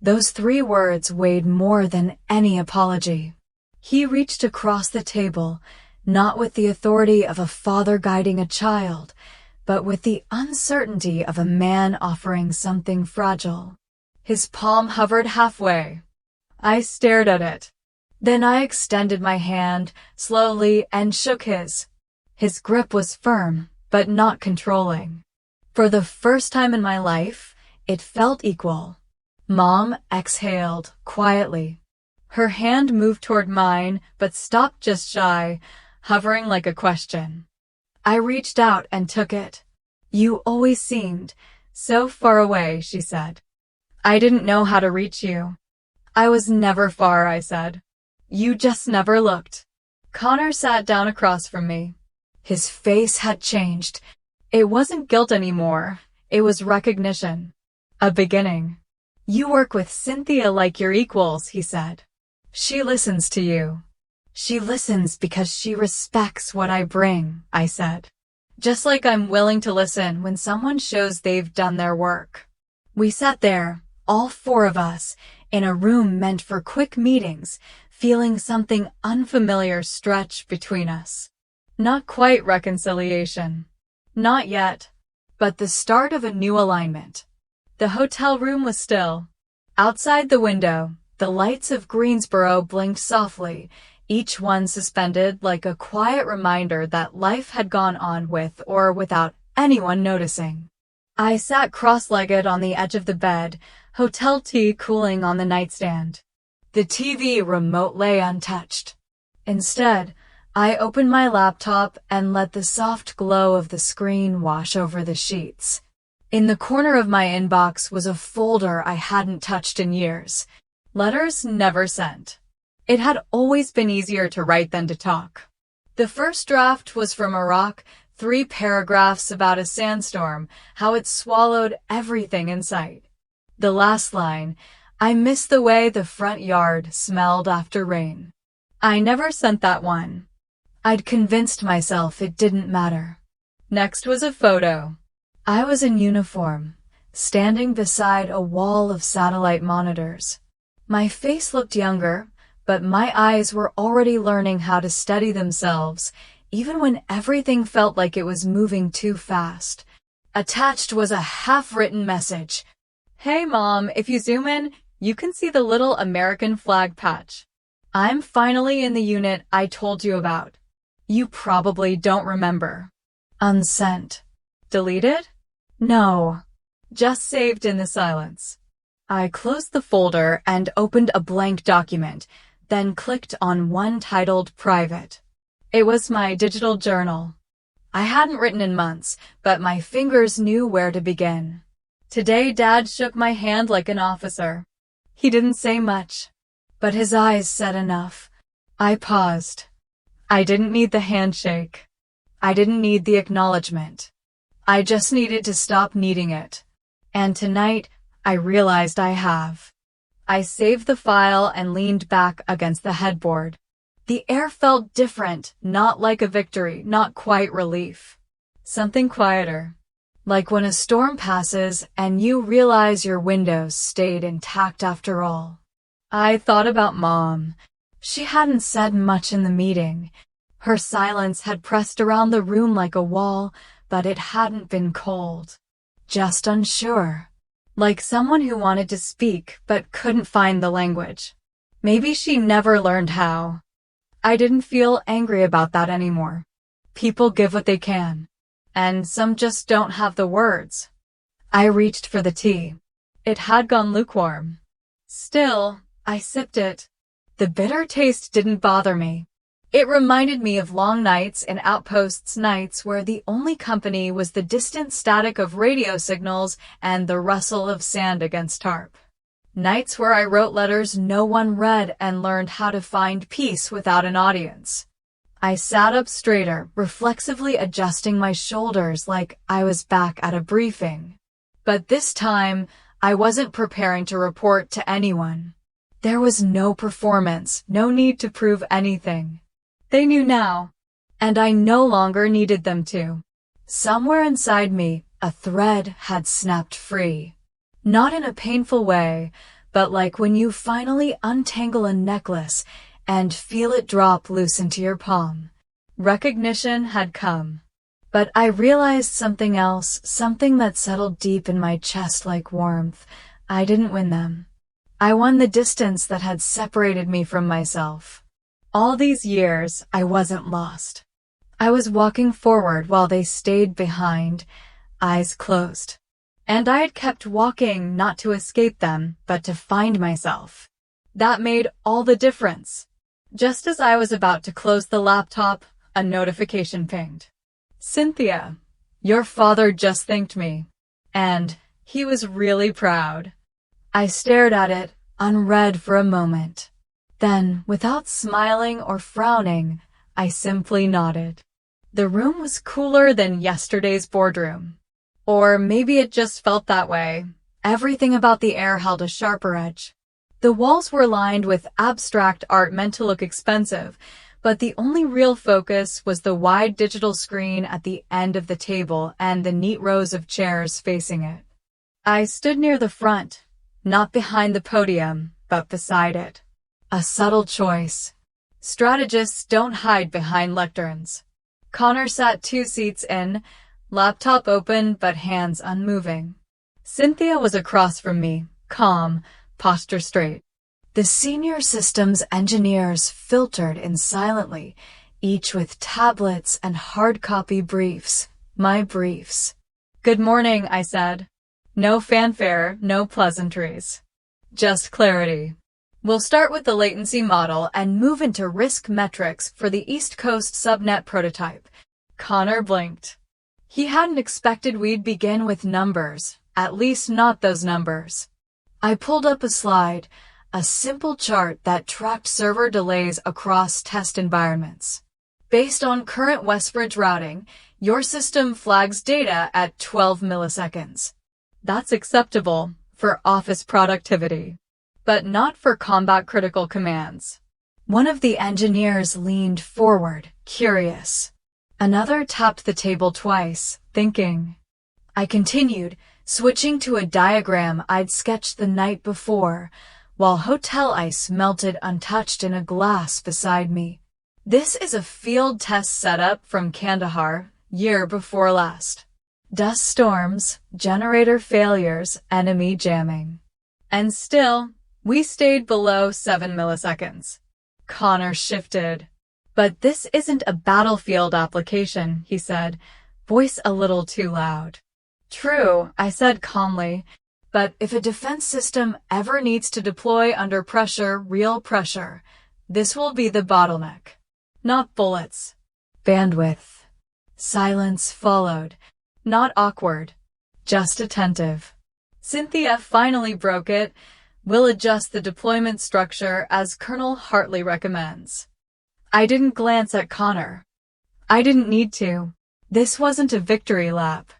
[SPEAKER 1] Those 3 words weighed more than any apology. He reached across the table, not with the authority of a father guiding a child, but with the uncertainty of a man offering something fragile. His palm hovered halfway. I stared at it. Then I extended my hand, slowly, and shook his. His grip was firm, but not controlling. For the first time in my life, it felt equal. Mom exhaled, quietly. Her hand moved toward mine, but stopped just shy, hovering like a question. I reached out and took it. You always seemed so far away, she said. I didn't know how to reach you. I was never far, I said. You just never looked. Connor sat down across from me. His face had changed. It wasn't guilt anymore. It was recognition. A beginning. You work with Cynthia like your equals, he said. She listens to you. She listens because she respects what I bring, I said. Just like I'm willing to listen when someone shows they've done their work. We sat there, all 4 of us, in a room meant for quick meetings, feeling something unfamiliar stretch between us. Not quite reconciliation. Not yet. But the start of a new alignment. The hotel room was still. Outside the window, the lights of Greensboro blinked softly, each one suspended like a quiet reminder that life had gone on with or without anyone noticing. I sat cross-legged on the edge of the bed, hotel tea cooling on the nightstand. The TV remote lay untouched. Instead, I opened my laptop and let the soft glow of the screen wash over the sheets. In the corner of my inbox was a folder I hadn't touched in years. Letters never sent. It had always been easier to write than to talk. The first draft was from Iraq, 3 paragraphs about a sandstorm, how it swallowed everything in sight. The last line, I miss the way the front yard smelled after rain. I never sent that one. I'd convinced myself it didn't matter. Next was a photo. I was in uniform, standing beside a wall of satellite monitors. My face looked younger, but my eyes were already learning how to steady themselves, even when everything felt like it was moving too fast. Attached was a half-written message. Hey Mom, if you zoom in, you can see the little American flag patch. I'm finally in the unit I told you about. You probably don't remember. Unsent. Deleted? No. Just saved in the silence. I closed the folder and opened a blank document, then clicked on one titled Private. It was my digital journal. I hadn't written in months, but my fingers knew where to begin. Today Dad shook my hand like an officer. He didn't say much, but his eyes said enough. I paused. I didn't need the handshake. I didn't need the acknowledgement. I just needed to stop needing it. And tonight, I realized I have. I saved the file and leaned back against the headboard. The air felt different, not like a victory, not quite relief. Something quieter. Like when a storm passes and you realize your windows stayed intact after all. I thought about Mom. She hadn't said much in the meeting. Her silence had pressed around the room like a wall, but it hadn't been cold. Just unsure. Like someone who wanted to speak but couldn't find the language. Maybe she never learned how. I didn't feel angry about that anymore. People give what they can, and some just don't have the words. I reached for the tea. It had gone lukewarm. Still, I sipped it. The bitter taste didn't bother me. It reminded me of long nights in outposts, nights where the only company was the distant static of radio signals and the rustle of sand against tarp. Nights where I wrote letters no one read and learned how to find peace without an audience. I sat up straighter, reflexively adjusting my shoulders like I was back at a briefing. But this time, I wasn't preparing to report to anyone. There was no performance, no need to prove anything. They knew now, and I no longer needed them to. Somewhere inside me, a thread had snapped free. Not in a painful way, but like when you finally untangle a necklace and feel it drop loose into your palm. Recognition had come. But I realized something else, something that settled deep in my chest like warmth. I didn't win them. I won the distance that had separated me from myself. All these years, I wasn't lost. I was walking forward while they stayed behind, eyes closed. And I had kept walking not to escape them, but to find myself. That made all the difference. Just as I was about to close the laptop, a notification pinged. Cynthia, your father just thanked me. And he was really proud. I stared at it, unread for a moment. Then, without smiling or frowning, I simply nodded. The room was cooler than yesterday's boardroom. Or maybe it just felt that way. Everything about the air held a sharper edge. The walls were lined with abstract art meant to look expensive, but the only real focus was the wide digital screen at the end of the table and the neat rows of chairs facing it. I stood near the front, not behind the podium, but beside it. A subtle choice. Strategists don't hide behind lecterns. Connor sat 2 seats in, laptop open but hands unmoving. Cynthia was across from me, calm, posture straight. The senior systems engineers filtered in silently, each with tablets and hard copy briefs, my briefs. Good morning, I said. No fanfare, no pleasantries. Just clarity. We'll start with the latency model and move into risk metrics for the East Coast subnet prototype. Connor blinked. He hadn't expected we'd begin with numbers, at least not those numbers. I pulled up a slide, a simple chart that tracked server delays across test environments. Based on current Westbridge routing, your system flags data at 12 milliseconds. That's acceptable for office productivity, but not for combat-critical commands. One of the engineers leaned forward, curious. Another tapped the table twice, thinking. I continued, switching to a diagram I'd sketched the night before, while hotel ice melted untouched in a glass beside me. This is a field test setup from Kandahar, year before last. Dust storms, generator failures, enemy jamming. And still, we stayed below 7 milliseconds. Connor shifted. But this isn't a battlefield application, he said, voice a little too loud. True, I said calmly, but if a defense system ever needs to deploy under pressure, real pressure, this will be the bottleneck. Not bullets. Bandwidth. Silence followed. Not awkward. Just attentive. Cynthia finally broke it. We'll adjust the deployment structure as Colonel Hartley recommends. I didn't glance at Connor. I didn't need to. This wasn't a victory lap.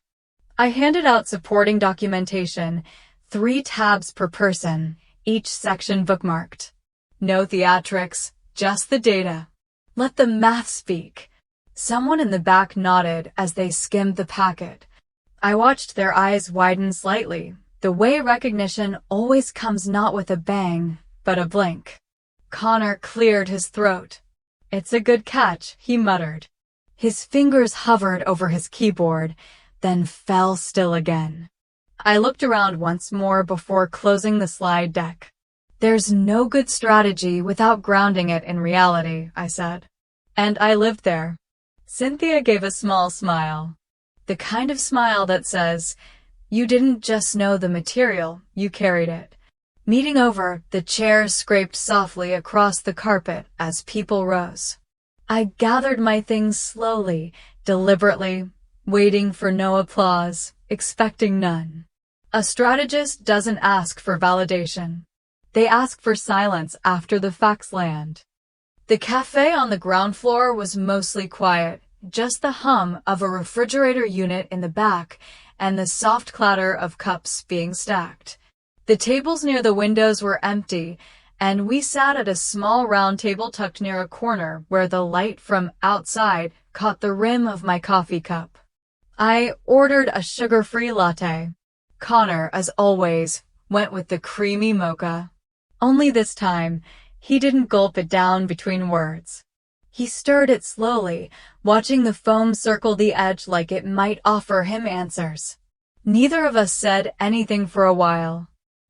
[SPEAKER 1] I handed out supporting documentation, 3 tabs per person, each section bookmarked. No theatrics, just the data. Let the math speak. Someone in the back nodded as they skimmed the packet. I watched their eyes widen slightly, the way recognition always comes not with a bang, but a blink. Connor cleared his throat. It's a good catch, he muttered. His fingers hovered over his keyboard, then fell still again. I looked around once more before closing the slide deck. There's no good strategy without grounding it in reality, I said. And I lived there. Cynthia gave a small smile. The kind of smile that says, you didn't just know the material, you carried it. Meeting over, the chairs scraped softly across the carpet as people rose. I gathered my things slowly, deliberately, waiting for no applause, expecting none. A strategist doesn't ask for validation. They ask for silence after the facts land. The cafe on the ground floor was mostly quiet, just the hum of a refrigerator unit in the back and the soft clatter of cups being stacked. The tables near the windows were empty, and we sat at a small round table tucked near a corner where the light from outside caught the rim of my coffee cup. I ordered a sugar-free latte. Connor, as always, went with the creamy mocha. Only this time, he didn't gulp it down between words. He stirred it slowly, watching the foam circle the edge like it might offer him answers. Neither of us said anything for a while.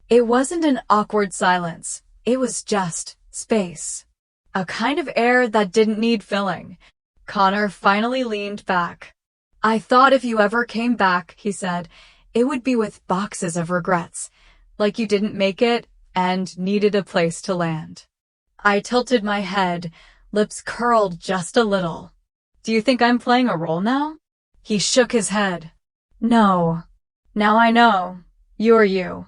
[SPEAKER 1] It wasn't an awkward silence. It was just space. A kind of air that didn't need filling. Connor finally leaned back. I thought if you ever came back, he said, it would be with boxes of regrets, like you didn't make it and needed a place to land. I tilted my head, lips curled just a little. Do you think I'm playing a role now? He shook his head. No. Now I know. You're you.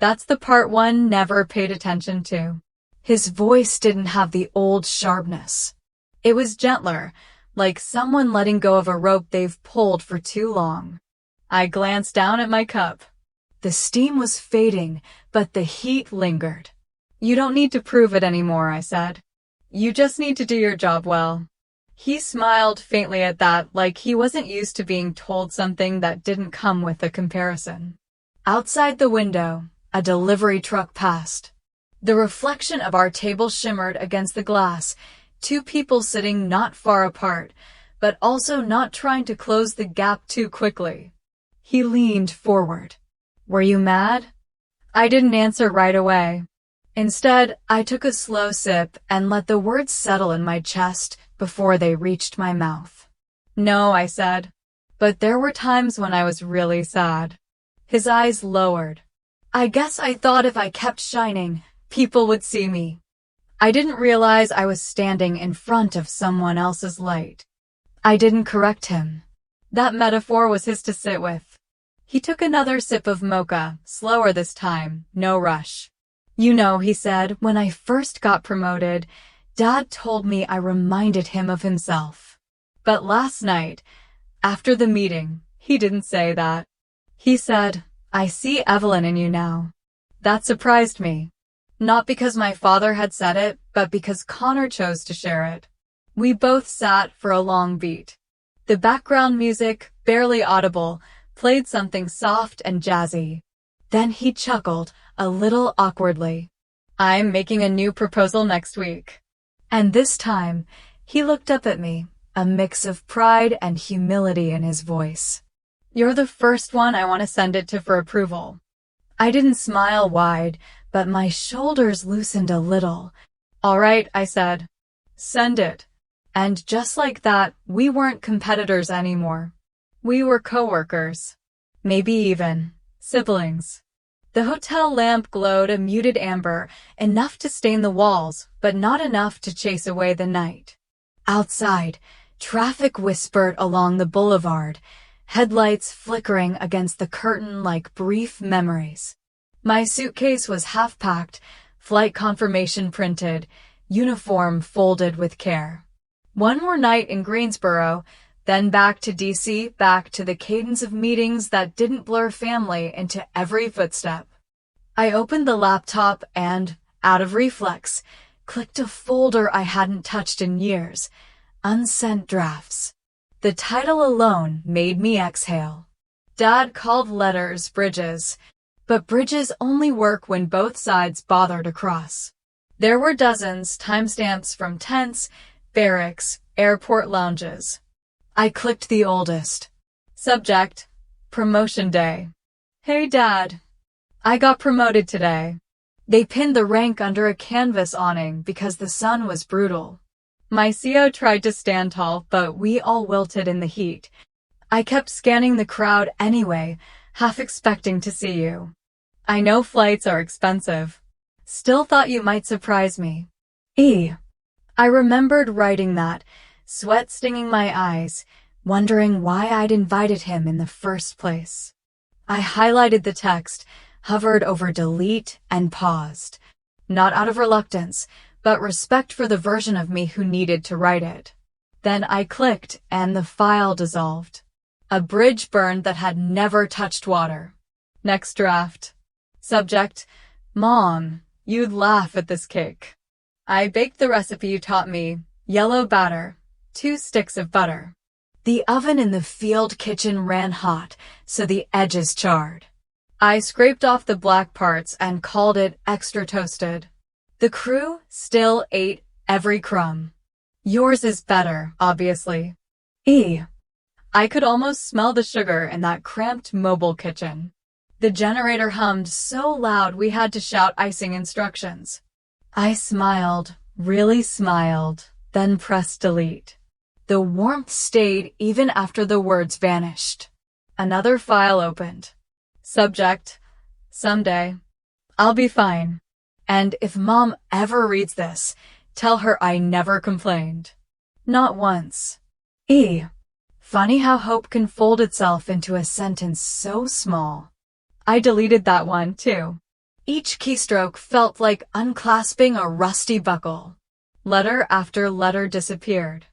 [SPEAKER 1] That's the part one never paid attention to. His voice didn't have the old sharpness. It was gentler, like someone letting go of a rope they've pulled for too long. I glanced down at my cup. The steam was fading, but the heat lingered. You don't need to prove it anymore, I said. You just need to do your job well. He smiled faintly at that, like he wasn't used to being told something that didn't come with a comparison. Outside the window, a delivery truck passed. The reflection of our table shimmered against the glass, two people sitting not far apart, but also not trying to close the gap too quickly. He leaned forward. Were you mad? I didn't answer right away. Instead, I took a slow sip and let the words settle in my chest before they reached my mouth. No, I said, but there were times when I was really sad. His eyes lowered. I guess I thought if I kept shining, people would see me. I didn't realize I was standing in front of someone else's light. I didn't correct him. That metaphor was his to sit with. He took another sip of mocha, slower this time, no rush. You know, he said, when I first got promoted, Dad told me I reminded him of himself. But last night, after the meeting, he didn't say that. He said, I see Evelyn in you now. That surprised me. Not because my father had said it, but because Connor chose to share it. We both sat for a long beat. The background music, barely audible, played something soft and jazzy. Then he chuckled, a little awkwardly. I'm making a new proposal next week. And this time, he looked up at me, a mix of pride and humility in his voice. You're the first one I want to send it to for approval. I didn't smile wide, but my shoulders loosened a little. All right, I said. Send it. And just like that, we weren't competitors anymore. We were coworkers. Maybe even siblings. The hotel lamp glowed a muted amber, enough to stain the walls, but not enough to chase away the night. Outside, traffic whispered along the boulevard, headlights flickering against the curtain like brief memories. My suitcase was half-packed, flight confirmation printed, uniform folded with care. One more night in Greensboro, then back to D.C., back to the cadence of meetings that didn't blur family into every footstep. I opened the laptop and, out of reflex, clicked a folder I hadn't touched in years. Unsent drafts. The title alone made me exhale. Dad called letters bridges, but bridges only work when both sides bother to cross. There were dozens, timestamps from tents, barracks, airport lounges. I clicked the oldest. Subject, promotion day. Hey Dad. I got promoted today. They pinned the rank under a canvas awning because the sun was brutal. My CO tried to stand tall, but we all wilted in the heat. I kept scanning the crowd anyway, half expecting to see you. I know flights are expensive. Still thought you might surprise me. I remembered writing that, sweat stinging my eyes, wondering why I'd invited him in the first place. I highlighted the text, hovered over delete, and paused. Not out of reluctance, but respect for the version of me who needed to write it. Then I clicked, and the file dissolved. A bridge burned that had never touched water. Next draft. Subject: Mom, you'd laugh at this cake. I baked the recipe you taught me. Yellow batter, 2 sticks of butter. The oven in the field kitchen ran hot, so the edges charred. I scraped off the black parts and called it extra toasted. The crew still ate every crumb. Yours is better, obviously. I could almost smell the sugar in that cramped mobile kitchen. The generator hummed so loud we had to shout icing instructions. I smiled, really smiled, then pressed delete. The warmth stayed even after the words vanished. Another file opened. Subject: Someday. I'll be fine. And if Mom ever reads this, tell her I never complained. Not once. Funny how hope can fold itself into a sentence so small. I deleted that one, too. Each keystroke felt like unclasping a rusty buckle. Letter after letter disappeared.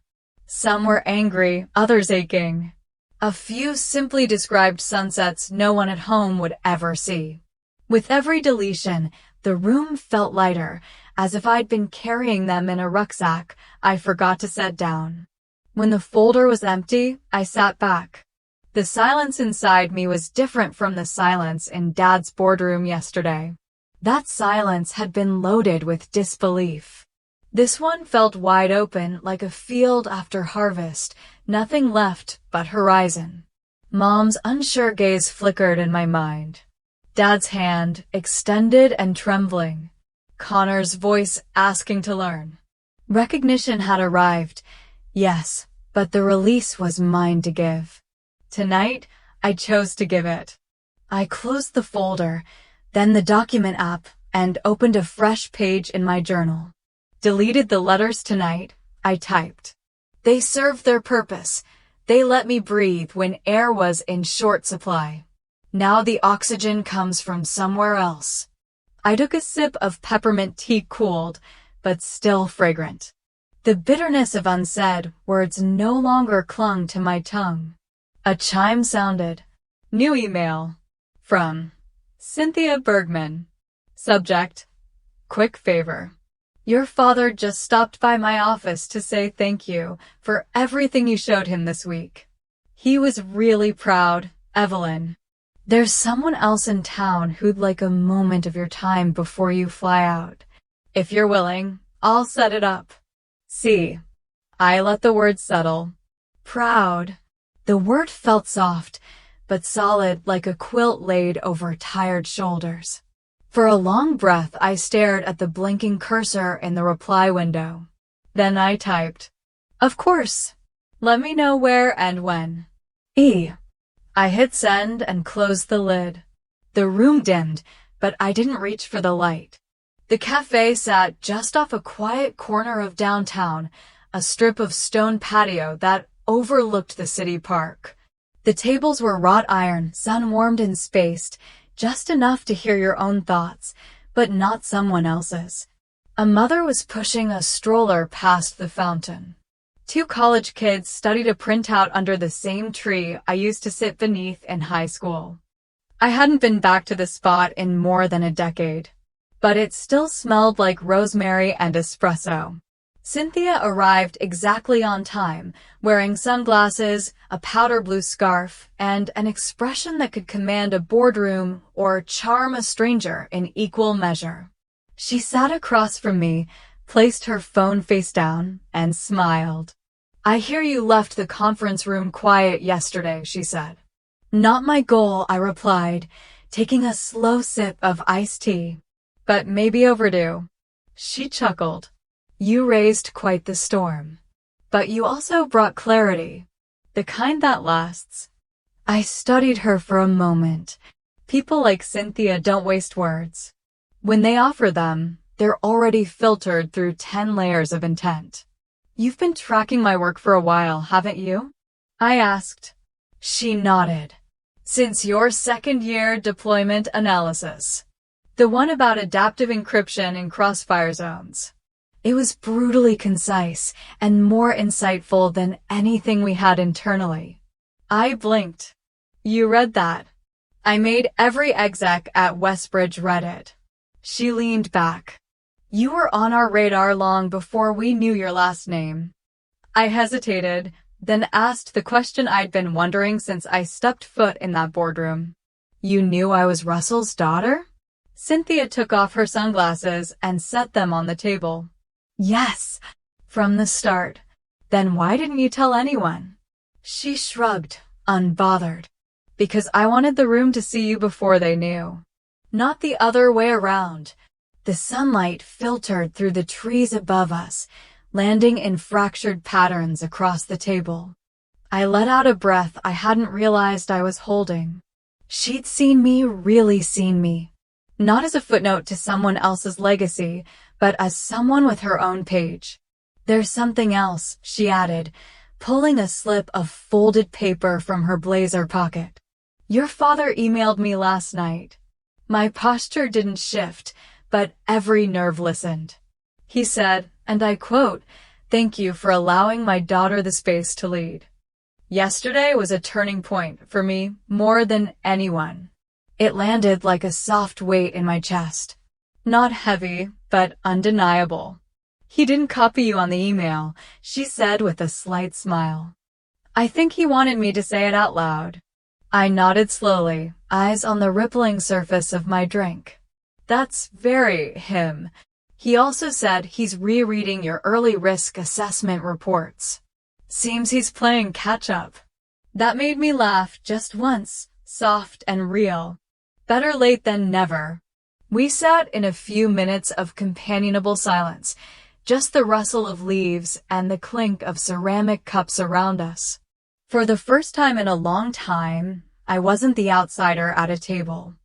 [SPEAKER 1] Some were angry, others aching. A few simply described sunsets no one at home would ever see. With every deletion, the room felt lighter, as if I'd been carrying them in a rucksack I forgot to set down. When the folder was empty, I sat back. The silence inside me was different from the silence in Dad's boardroom yesterday. That silence had been loaded with disbelief. This one felt wide open, like a field after harvest, nothing left but horizon. Mom's unsure gaze flickered in my mind. Dad's hand, extended and trembling. Connor's voice asking to learn. Recognition had arrived, yes, but the release was mine to give. Tonight, I chose to give it. I closed the folder, then the document app, and opened a fresh page in my journal. Deleted the letters tonight, I typed. They served their purpose. They let me breathe when air was in short supply. Now the oxygen comes from somewhere else. I took a sip of peppermint tea, cooled, but still fragrant. The bitterness of unsaid words no longer clung to my tongue. A chime sounded. New email. From Cynthia Bergman. Subject: Quick favor. Your father just stopped by my office to say thank you for everything you showed him this week. He was really proud, Evelyn. There's someone else in town who'd like a moment of your time before you fly out. If you're willing, I'll set it up. See. I let the word settle. Proud. The word felt soft, but solid like a quilt laid over tired shoulders. For a long breath, I stared at the blinking cursor in the reply window. Then I typed, Of course. Let me know where and when. I hit send and closed the lid. The room dimmed, but I didn't reach for the light. The cafe sat just off a quiet corner of downtown, a strip of stone patio that overlooked the city park. The tables were wrought iron, sun-warmed and spaced, just enough to hear your own thoughts, but not someone else's. A mother was pushing a stroller past the fountain. 2 college kids studied a printout under the same tree I used to sit beneath in high school. I hadn't been back to the spot in more than a decade, but it still smelled like rosemary and espresso. Cynthia arrived exactly on time, wearing sunglasses, a powder blue scarf, and an expression that could command a boardroom or charm a stranger in equal measure. She sat across from me, placed her phone face down, and smiled. I hear you left the conference room quiet yesterday, she said. Not my goal, I replied, taking a slow sip of iced tea. but maybe overdue. She chuckled. You raised quite the storm. But you also brought clarity. The kind that lasts. I studied her for a moment. People like Cynthia don't waste words. When they offer them, they're already filtered through 10 layers of intent. You've been tracking my work for a while, haven't you? I asked. She nodded. Since your second-year deployment analysis. The one about adaptive encryption in crossfire zones. It was brutally concise and more insightful than anything we had internally. I blinked. You read that? I made every exec at Westbridge read it. She leaned back. You were on our radar long before we knew your last name. I hesitated, then asked the question I'd been wondering since I stepped foot in that boardroom. You knew I was Russell's daughter? Cynthia took off her sunglasses and set them on the table. Yes, from the start. Then why didn't you tell anyone? She shrugged, unbothered. Because I wanted the room to see you before they knew. Not the other way around. The sunlight filtered through the trees above us, landing in fractured patterns across the table. I let out a breath I hadn't realized I was holding. She'd seen me, really seen me. Not as a footnote to someone else's legacy, but as someone with her own page. There's something else, she added, pulling a slip of folded paper from her blazer pocket. Your father emailed me last night. My posture didn't shift, but every nerve listened. He said, and I quote, "Thank you for allowing my daughter the space to lead." Yesterday was a turning point for me more than anyone. It landed like a soft weight in my chest. Not heavy, but undeniable. He didn't copy you on the email, she said with a slight smile. I think he wanted me to say it out loud. I nodded slowly, eyes on the rippling surface of my drink. That's very him. He also said he's rereading your early risk assessment reports. Seems he's playing catch-up. That made me laugh just once, soft and real. Better late than never. We sat in a few minutes of companionable silence, just the rustle of leaves and the clink of ceramic cups around us. For the first time in a long time, I wasn't the outsider at a table.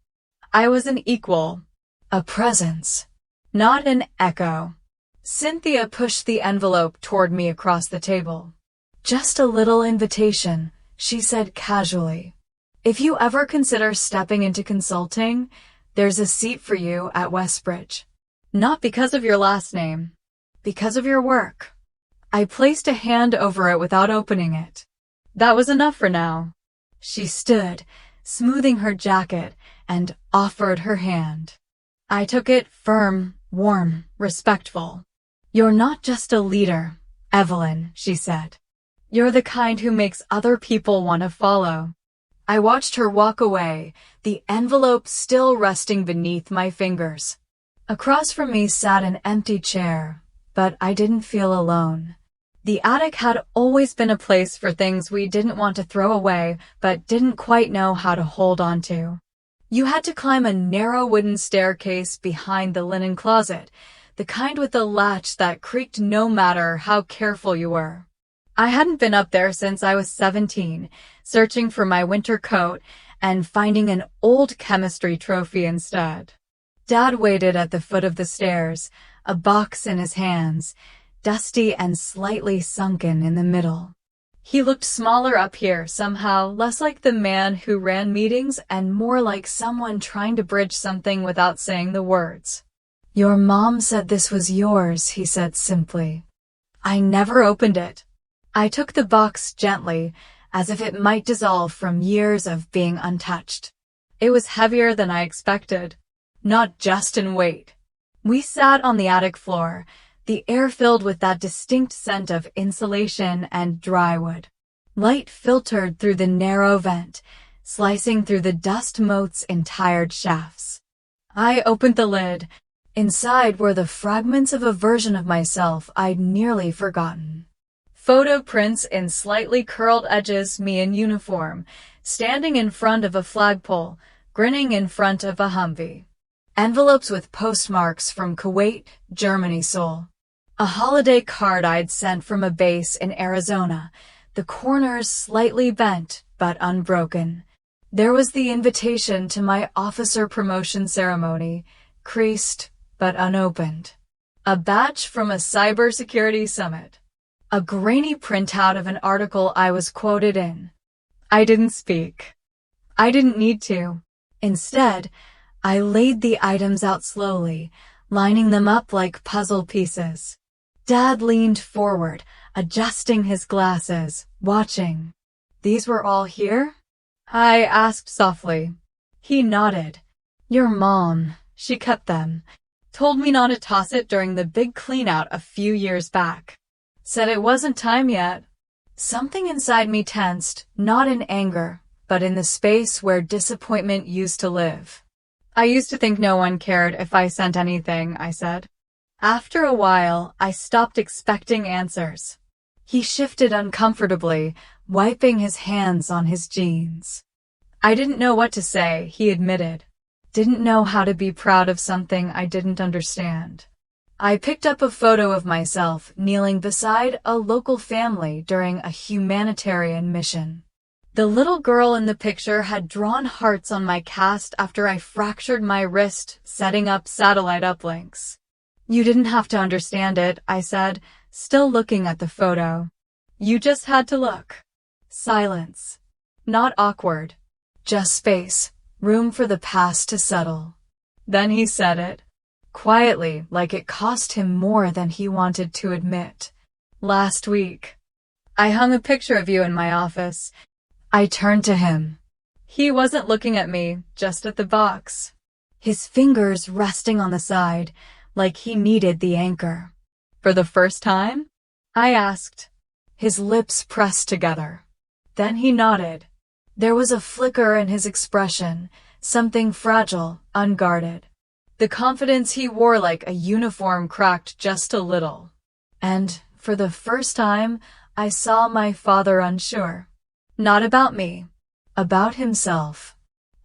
[SPEAKER 1] I was an equal, a presence, not an echo. Cynthia pushed the envelope toward me across the table. Just a little invitation, she said casually. If you ever consider stepping into consulting, there's a seat for you at Westbridge. Not because of your last name, because of your work. I placed a hand over it without opening it. That was enough for now. She stood, smoothing her jacket, and offered her hand. I took it firm, warm, respectful. You're not just a leader, Evelyn, she said. You're the kind who makes other people want to follow. I watched her walk away, the envelope still resting beneath my fingers. Across from me sat an empty chair, but I didn't feel alone. The attic had always been a place for things we didn't want to throw away, but didn't quite know how to hold on to. You had to climb a narrow wooden staircase behind the linen closet, the kind with the latch that creaked no matter how careful you were. I hadn't been up there since I was 17, searching for my winter coat and finding an old chemistry trophy instead. Dad waited at the foot of the stairs, a box in his hands, dusty and slightly sunken in the middle. He looked smaller up here somehow, less like the man who ran meetings and more like someone trying to bridge something without saying the words. Your mom said this was yours, he said simply. I never opened it. I took the box gently, as if it might dissolve from years of being untouched. It was heavier than I expected, not just in weight. We sat on the attic floor, the air filled with that distinct scent of insulation and dry wood. Light filtered through the narrow vent, slicing through the dust motes in tired shafts. I opened the lid. Inside were the fragments of a version of myself I'd nearly forgotten. Photo prints in slightly curled edges, me in uniform, standing in front of a flagpole, grinning in front of a Humvee. Envelopes with postmarks from Kuwait, Germany, Seoul. A holiday card I'd sent from a base in Arizona, the corners slightly bent but unbroken. There was the invitation to my officer promotion ceremony, creased but unopened. A batch from a cybersecurity summit. A grainy printout of an article I was quoted in. I didn't speak. I didn't need to. Instead, I laid the items out slowly, lining them up like puzzle pieces. Dad leaned forward, adjusting his glasses, watching. These were all here? I asked softly. He nodded. Your mom, she kept them. Told me not to toss it during the big clean-out a few years back. Said it wasn't time yet. Something inside me tensed, not in anger, but in the space where disappointment used to live. I used to think no one cared if I sent anything, I said. After a while, I stopped expecting answers. He shifted uncomfortably, wiping his hands on his jeans. I didn't know what to say, he admitted. Didn't know how to be proud of something I didn't understand. I picked up a photo of myself kneeling beside a local family during a humanitarian mission. The little girl in the picture had drawn hearts on my cast after I fractured my wrist setting up satellite uplinks. You didn't have to understand it, I said, still looking at the photo. You just had to look. Silence. Not awkward. Just space. Room for the past to settle. Then he said it. Quietly, like it cost him more than he wanted to admit. Last week. I hung a picture of you in my office. I turned to him. He wasn't looking at me, just at the box. His fingers resting on the side, like he needed the anchor. For the first time? I asked. His lips pressed together. Then he nodded. There was a flicker in his expression, something fragile, unguarded. The confidence he wore like a uniform cracked just a little. And, for the first time, I saw my father unsure. Not about me. About himself.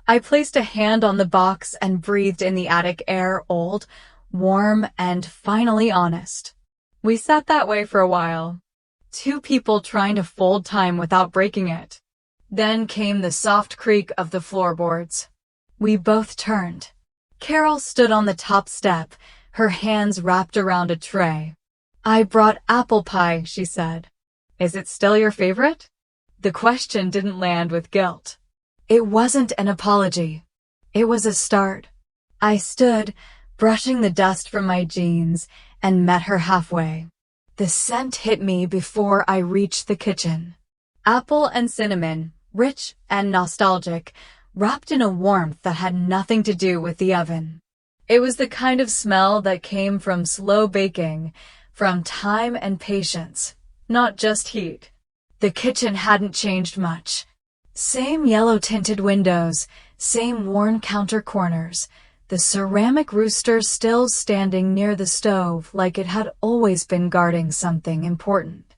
[SPEAKER 1] I placed a hand on the box and breathed in the attic air, old, warm, and finally honest. We sat that way for a while. Two people trying to fold time without breaking it. Then came the soft creak of the floorboards. We both turned. Carol stood on the top step, her hands wrapped around a tray. I brought apple pie, she said. Is it still your favorite? The question didn't land with guilt. It wasn't an apology. It was a start. I stood, brushing the dust from my jeans, and met her halfway. The scent hit me before I reached the kitchen. Apple and cinnamon, rich and nostalgic, wrapped in a warmth that had nothing to do with the oven. It was the kind of smell that came from slow baking, from time and patience, not just heat. The kitchen hadn't changed much. Same yellow-tinted windows, same worn counter corners, the ceramic rooster still standing near the stove like it had always been guarding something important.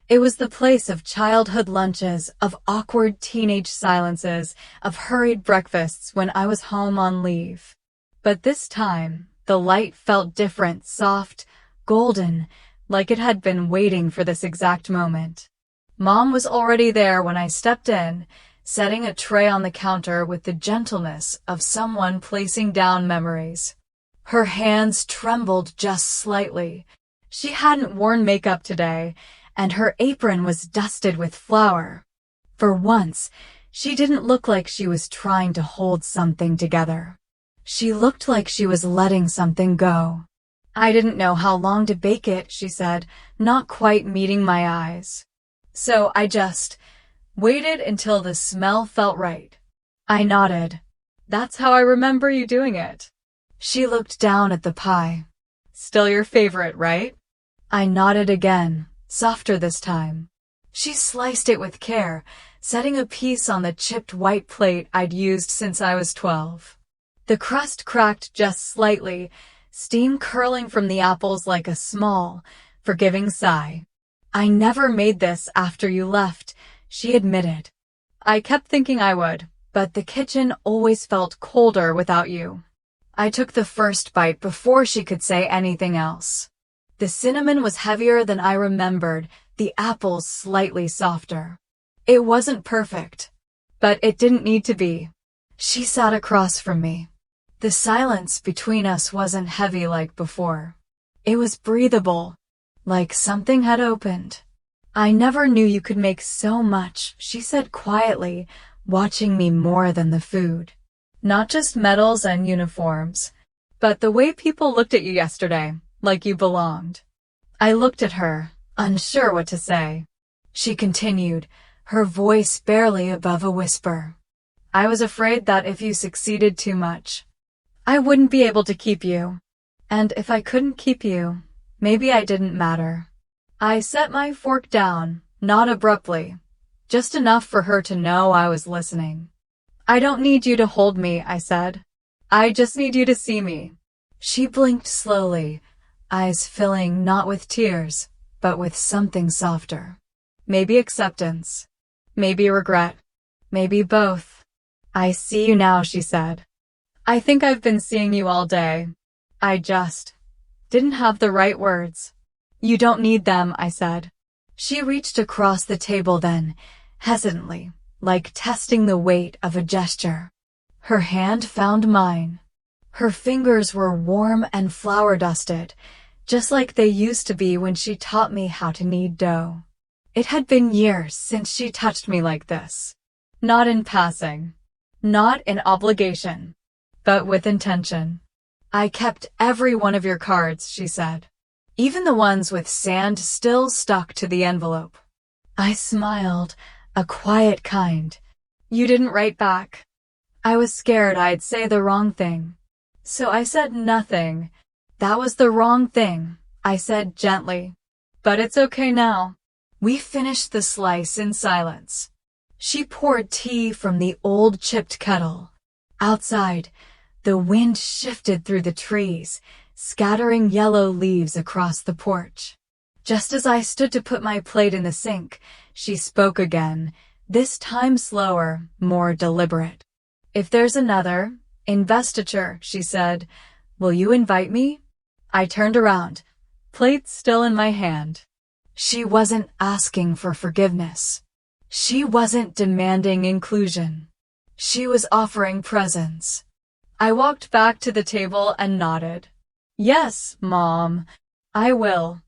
[SPEAKER 1] It was the place of childhood lunches, of awkward teenage silences, of hurried breakfasts when I was home on leave. But this time, the light felt different, soft, golden, like it had been waiting for this exact moment. Mom was already there when I stepped in, setting a tray on the counter with the gentleness of someone placing down memories. Her hands trembled just slightly. She hadn't worn makeup today, and her apron was dusted with flour. For once, she didn't look like she was trying to hold something together. She looked like she was letting something go. I didn't know how long to bake it, she said, not quite meeting my eyes. So I just waited until the smell felt right. I nodded. That's how I remember you doing it. She looked down at the pie. Still your favorite, right? I nodded again, softer this time. She sliced it with care, setting a piece on the chipped white plate I'd used since I was 12. The crust cracked just slightly, steam curling from the apples like a small, forgiving sigh. I never made this after you left, she admitted. I kept thinking I would, but the kitchen always felt colder without you. I took the first bite before she could say anything else. The cinnamon was heavier than I remembered, the apples slightly softer. It wasn't perfect, but it didn't need to be. She sat across from me. The silence between us wasn't heavy like before. It was breathable, like something had opened. I never knew you could make so much, she said quietly, watching me more than the food. Not just medals and uniforms, but the way people looked at you yesterday, like you belonged. I looked at her, unsure what to say. She continued, her voice barely above a whisper. I was afraid that if you succeeded too much, I wouldn't be able to keep you. And if I couldn't keep you, maybe I didn't matter. I set my fork down, not abruptly, just enough for her to know I was listening. I don't need you to hold me, I said. I just need you to see me. She blinked slowly, eyes filling not with tears, but with something softer. Maybe acceptance. Maybe regret. Maybe both. I see you now, she said. I think I've been seeing you all day. I just didn't have the right words. You don't need them, I said. She reached across the table then, hesitantly, like testing the weight of a gesture. Her hand found mine. Her fingers were warm and flour-dusted, just like they used to be when she taught me how to knead dough. It had been years since she touched me like this. Not in passing. Not in obligation. But with intention. I kept every one of your cards, she said. Even the ones with sand still stuck to the envelope. I smiled, a quiet kind. You didn't write back. I was scared I'd say the wrong thing. So I said nothing. That was the wrong thing, I said gently. But it's okay now. We finished the slice in silence. She poured tea from the old chipped kettle. Outside, the wind shifted through the trees, scattering yellow leaves across the porch. Just as I stood to put my plate in the sink, she spoke again, this time slower, more deliberate. If there's another investiture, she said, will you invite me? I turned around, plate still in my hand. She wasn't asking for forgiveness. She wasn't demanding inclusion. She was offering presence. I walked back to the table and nodded. Yes, Mom, I will.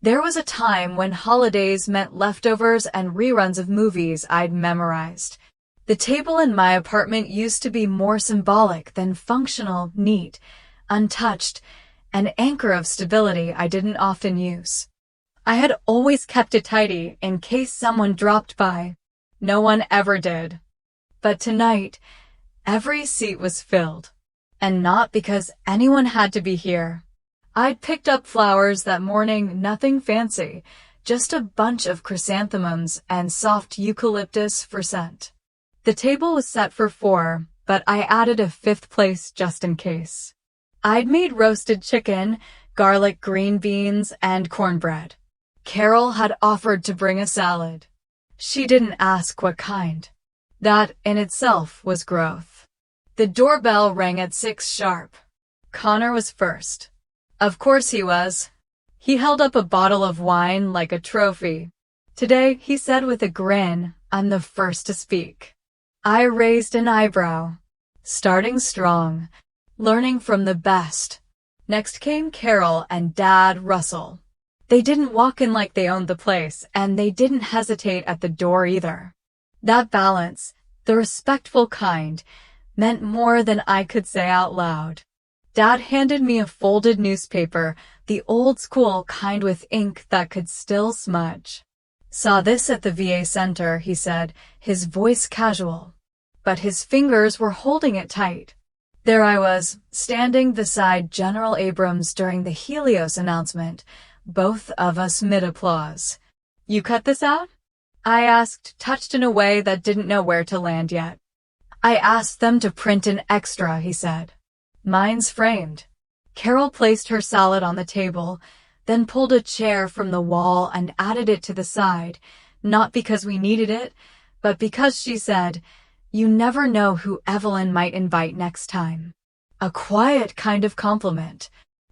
[SPEAKER 1] There was a time when holidays meant leftovers and reruns of movies I'd memorized. The table in my apartment used to be more symbolic than functional, neat, untouched, an anchor of stability I didn't often use. I had always kept it tidy in case someone dropped by. No one ever did. But tonight, every seat was filled. And not because anyone had to be here. I'd picked up flowers that morning, nothing fancy, just a bunch of chrysanthemums and soft eucalyptus for scent. The table was set for 4, but I added a 5th place just in case. I'd made roasted chicken, garlic green beans, and cornbread. Carol had offered to bring a salad. She didn't ask what kind. That, in itself, was growth. The doorbell rang at 6 sharp. Connor was first. Of course he was. He held up a bottle of wine like a trophy. Today, he said with a grin, I'm the first to speak. I raised an eyebrow. Starting strong. Learning from the best. Next came Carol and Dad Russell. They didn't walk in like they owned the place, and they didn't hesitate at the door either. That balance, the respectful kind, meant more than I could say out loud. Dad handed me a folded newspaper, the old-school kind with ink that could still smudge. Saw this at the VA center, he said, his voice casual. But his fingers were holding it tight. There I was, standing beside General Abrams during the Helios announcement, both of us mid-applause. You cut this out? I asked, touched in a way that didn't know where to land yet. I asked them to print an extra, he said. Mine's framed. Carol placed her salad on the table, then pulled a chair from the wall and added it to the side, not because we needed it, but because she said, you never know who Evelyn might invite next time. A quiet kind of compliment.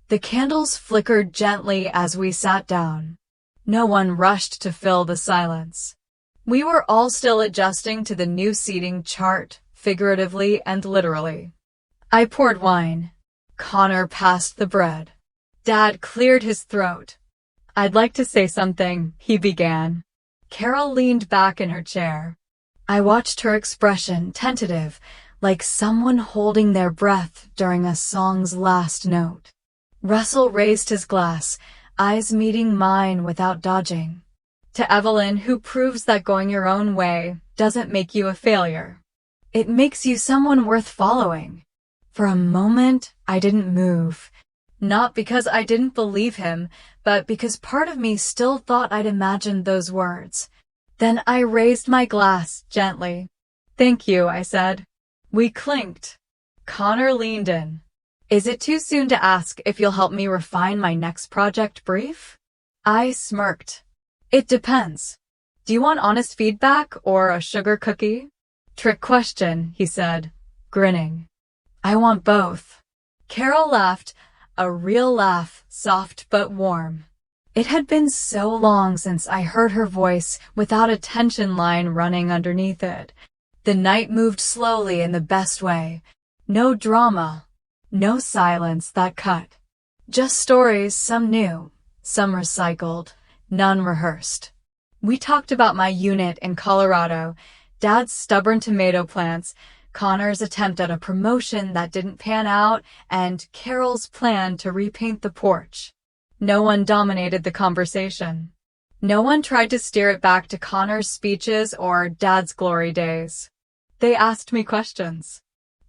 [SPEAKER 1] The candles flickered gently as we sat down. No one rushed to fill the silence. We were all still adjusting to the new seating chart, figuratively and literally. I poured wine. Connor passed the bread. Dad cleared his throat. "I'd like to say something," he began. Carol leaned back in her chair. I watched her expression, tentative, like someone holding their breath during a song's last note. Russell raised his glass, eyes meeting mine without dodging. "To Evelyn, who proves that going your own way doesn't make you a failure. It makes you someone worth following." For a moment, I didn't move. Not because I didn't believe him, but because part of me still thought I'd imagined those words. Then I raised my glass gently. "Thank you," I said. We clinked. Connor leaned in. "Is it too soon to ask if you'll help me refine my next project brief?" I smirked. "It depends. Do you want honest feedback or a sugar cookie?" "Trick question," he said, grinning. "I want both." Carol laughed, a real laugh, soft but warm. It had been so long since I heard her voice without a tension line running underneath it. The night moved slowly in the best way. No drama, no silence that cut. Just stories, some new, some recycled, none rehearsed. We talked about my unit in Colorado, Dad's stubborn tomato plants, Connor's attempt at a promotion that didn't pan out, and Carol's plan to repaint the porch. No one dominated the conversation. No one tried to steer it back to Connor's speeches or Dad's glory days. They asked me questions.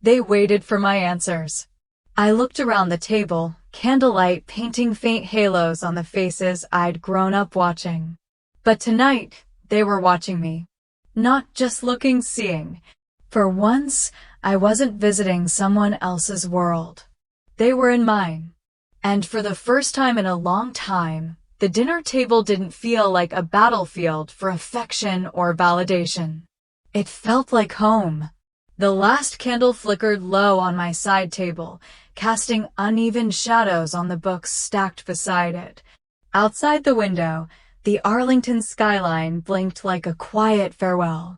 [SPEAKER 1] They waited for my answers. I looked around the table, candlelight painting faint halos on the faces I'd grown up watching. But tonight, they were watching me. Not just looking, seeing. For once, I wasn't visiting someone else's world. They were in mine. And for the first time in a long time, the dinner table didn't feel like a battlefield for affection or validation. It felt like home. The last candle flickered low on my side table, casting uneven shadows on the books stacked beside it. Outside the window, the Arlington skyline blinked like a quiet farewell.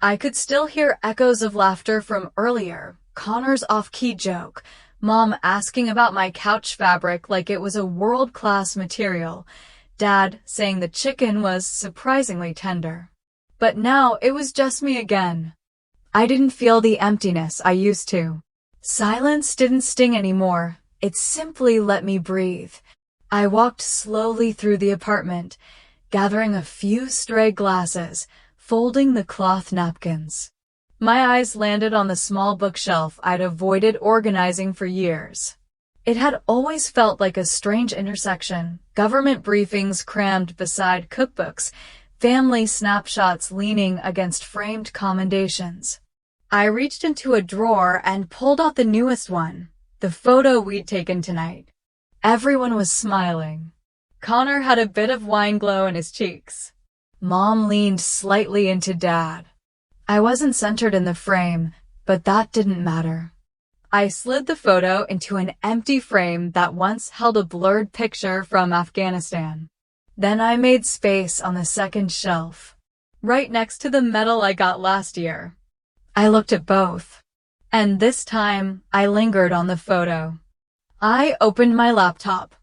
[SPEAKER 1] I could still hear echoes of laughter from earlier, Connor's off-key joke, Mom asking about my couch fabric like it was a world-class material, Dad saying the chicken was surprisingly tender. But now it was just me again. I didn't feel the emptiness I used to. Silence didn't sting anymore. It simply let me breathe. I walked slowly through the apartment, gathering a few stray glasses, folding the cloth napkins. My eyes landed on the small bookshelf I'd avoided organizing for years. It had always felt like a strange intersection, government briefings crammed beside cookbooks, family snapshots leaning against framed commendations. I reached into a drawer and pulled out the newest one, the photo we'd taken tonight. Everyone was smiling. Connor had a bit of wine glow in his cheeks. Mom leaned slightly into Dad. I wasn't centered in the frame, but that didn't matter. I slid the photo into an empty frame that once held a blurred picture from Afghanistan. Then I made space on the second shelf, right next to the medal I got last year. I looked at both, and this time I lingered on the photo. I opened my laptop.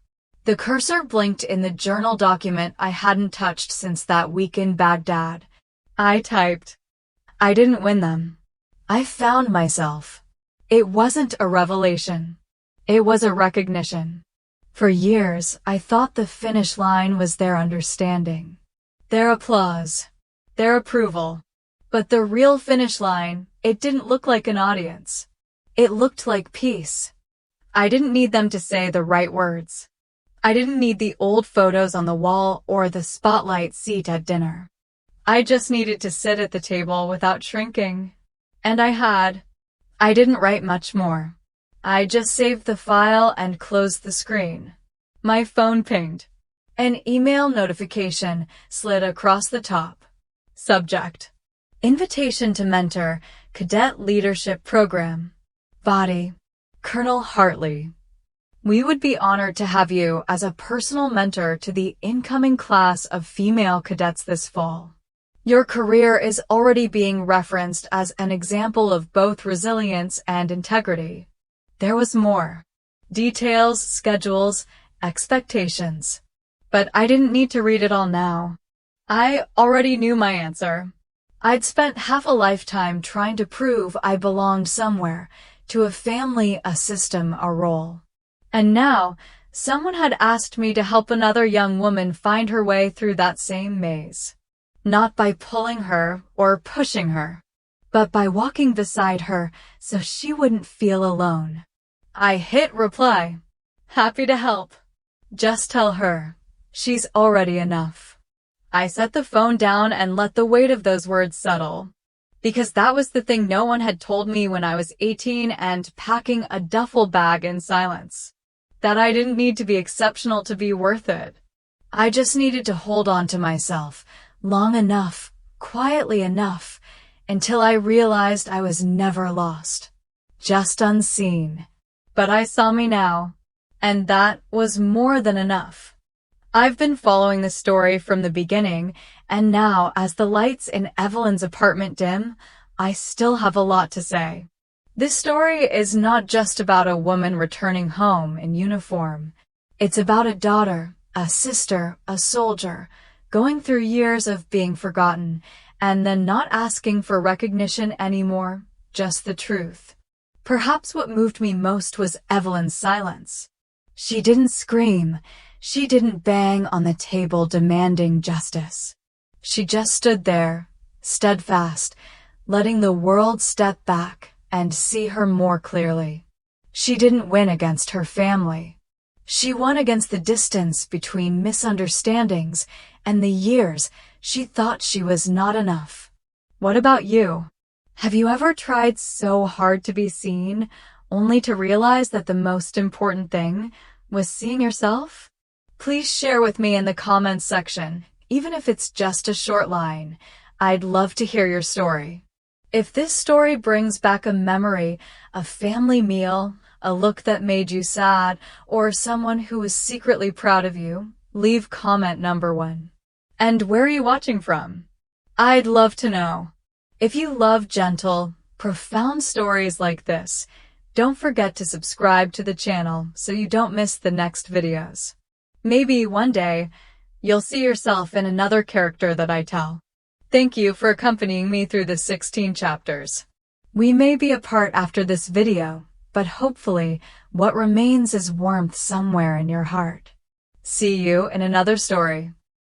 [SPEAKER 1] The cursor blinked in the journal document I hadn't touched since that week in Baghdad. I typed. I didn't win them. I found myself. It wasn't a revelation. It was a recognition. For years, I thought the finish line was their understanding, their applause, their approval. But the real finish line, it didn't look like an audience. It looked like peace. I didn't need them to say the right words. I didn't need the old photos on the wall or the spotlight seat at dinner. I just needed to sit at the table without shrinking. And I had. I didn't write much more. I just saved the file and closed the screen. My phone pinged. An email notification slid across the top. Subject: Invitation to Mentor, Cadet Leadership Program. Body: Colonel Hartley, we would be honored to have you as a personal mentor to the incoming class of female cadets this fall. Your career is already being referenced as an example of both resilience and integrity. There was more. Details, schedules, expectations. But I didn't need to read it all now. I already knew my answer. I'd spent half a lifetime trying to prove I belonged somewhere, to a family, a system, a role. And now, someone had asked me to help another young woman find her way through that same maze. Not by pulling her or pushing her, but by walking beside her so she wouldn't feel alone. I hit reply. Happy to help. Just tell her. She's already enough. I set the phone down and let the weight of those words settle. Because that was the thing no one had told me when I was 18 and packing a duffel bag in silence. That I didn't need to be exceptional to be worth it. I just needed to hold on to myself long enough, quietly enough, until I realized I was never lost. Just unseen. But I saw me now, and that was more than enough. I've been following the story from the beginning, and now, as the lights in Evelyn's apartment dim, I still have a lot to say. This story is not just about a woman returning home in uniform. It's about a daughter, a sister, a soldier, going through years of being forgotten, and then not asking for recognition anymore, just the truth. Perhaps what moved me most was Evelyn's silence. She didn't scream. She didn't bang on the table demanding justice. She just stood there, steadfast, letting the world step back and see her more clearly. She didn't win against her family. She won against the distance between misunderstandings and the years she thought she was not enough. What about you? Have you ever tried so hard to be seen, only to realize that the most important thing was seeing yourself? Please share with me in the comments section, even if it's just a short line. I'd love to hear your story. If this story brings back a memory, a family meal, a look that made you sad, or someone who was secretly proud of you, leave comment number 1. And where are you watching from? I'd love to know. If you love gentle, profound stories like this, don't forget to subscribe to the channel so you don't miss the next videos. Maybe one day, you'll see yourself in another character that I tell. Thank you for accompanying me through the 16 chapters. We may be apart after this video, but hopefully, what remains is warmth somewhere in your heart. See you in another story.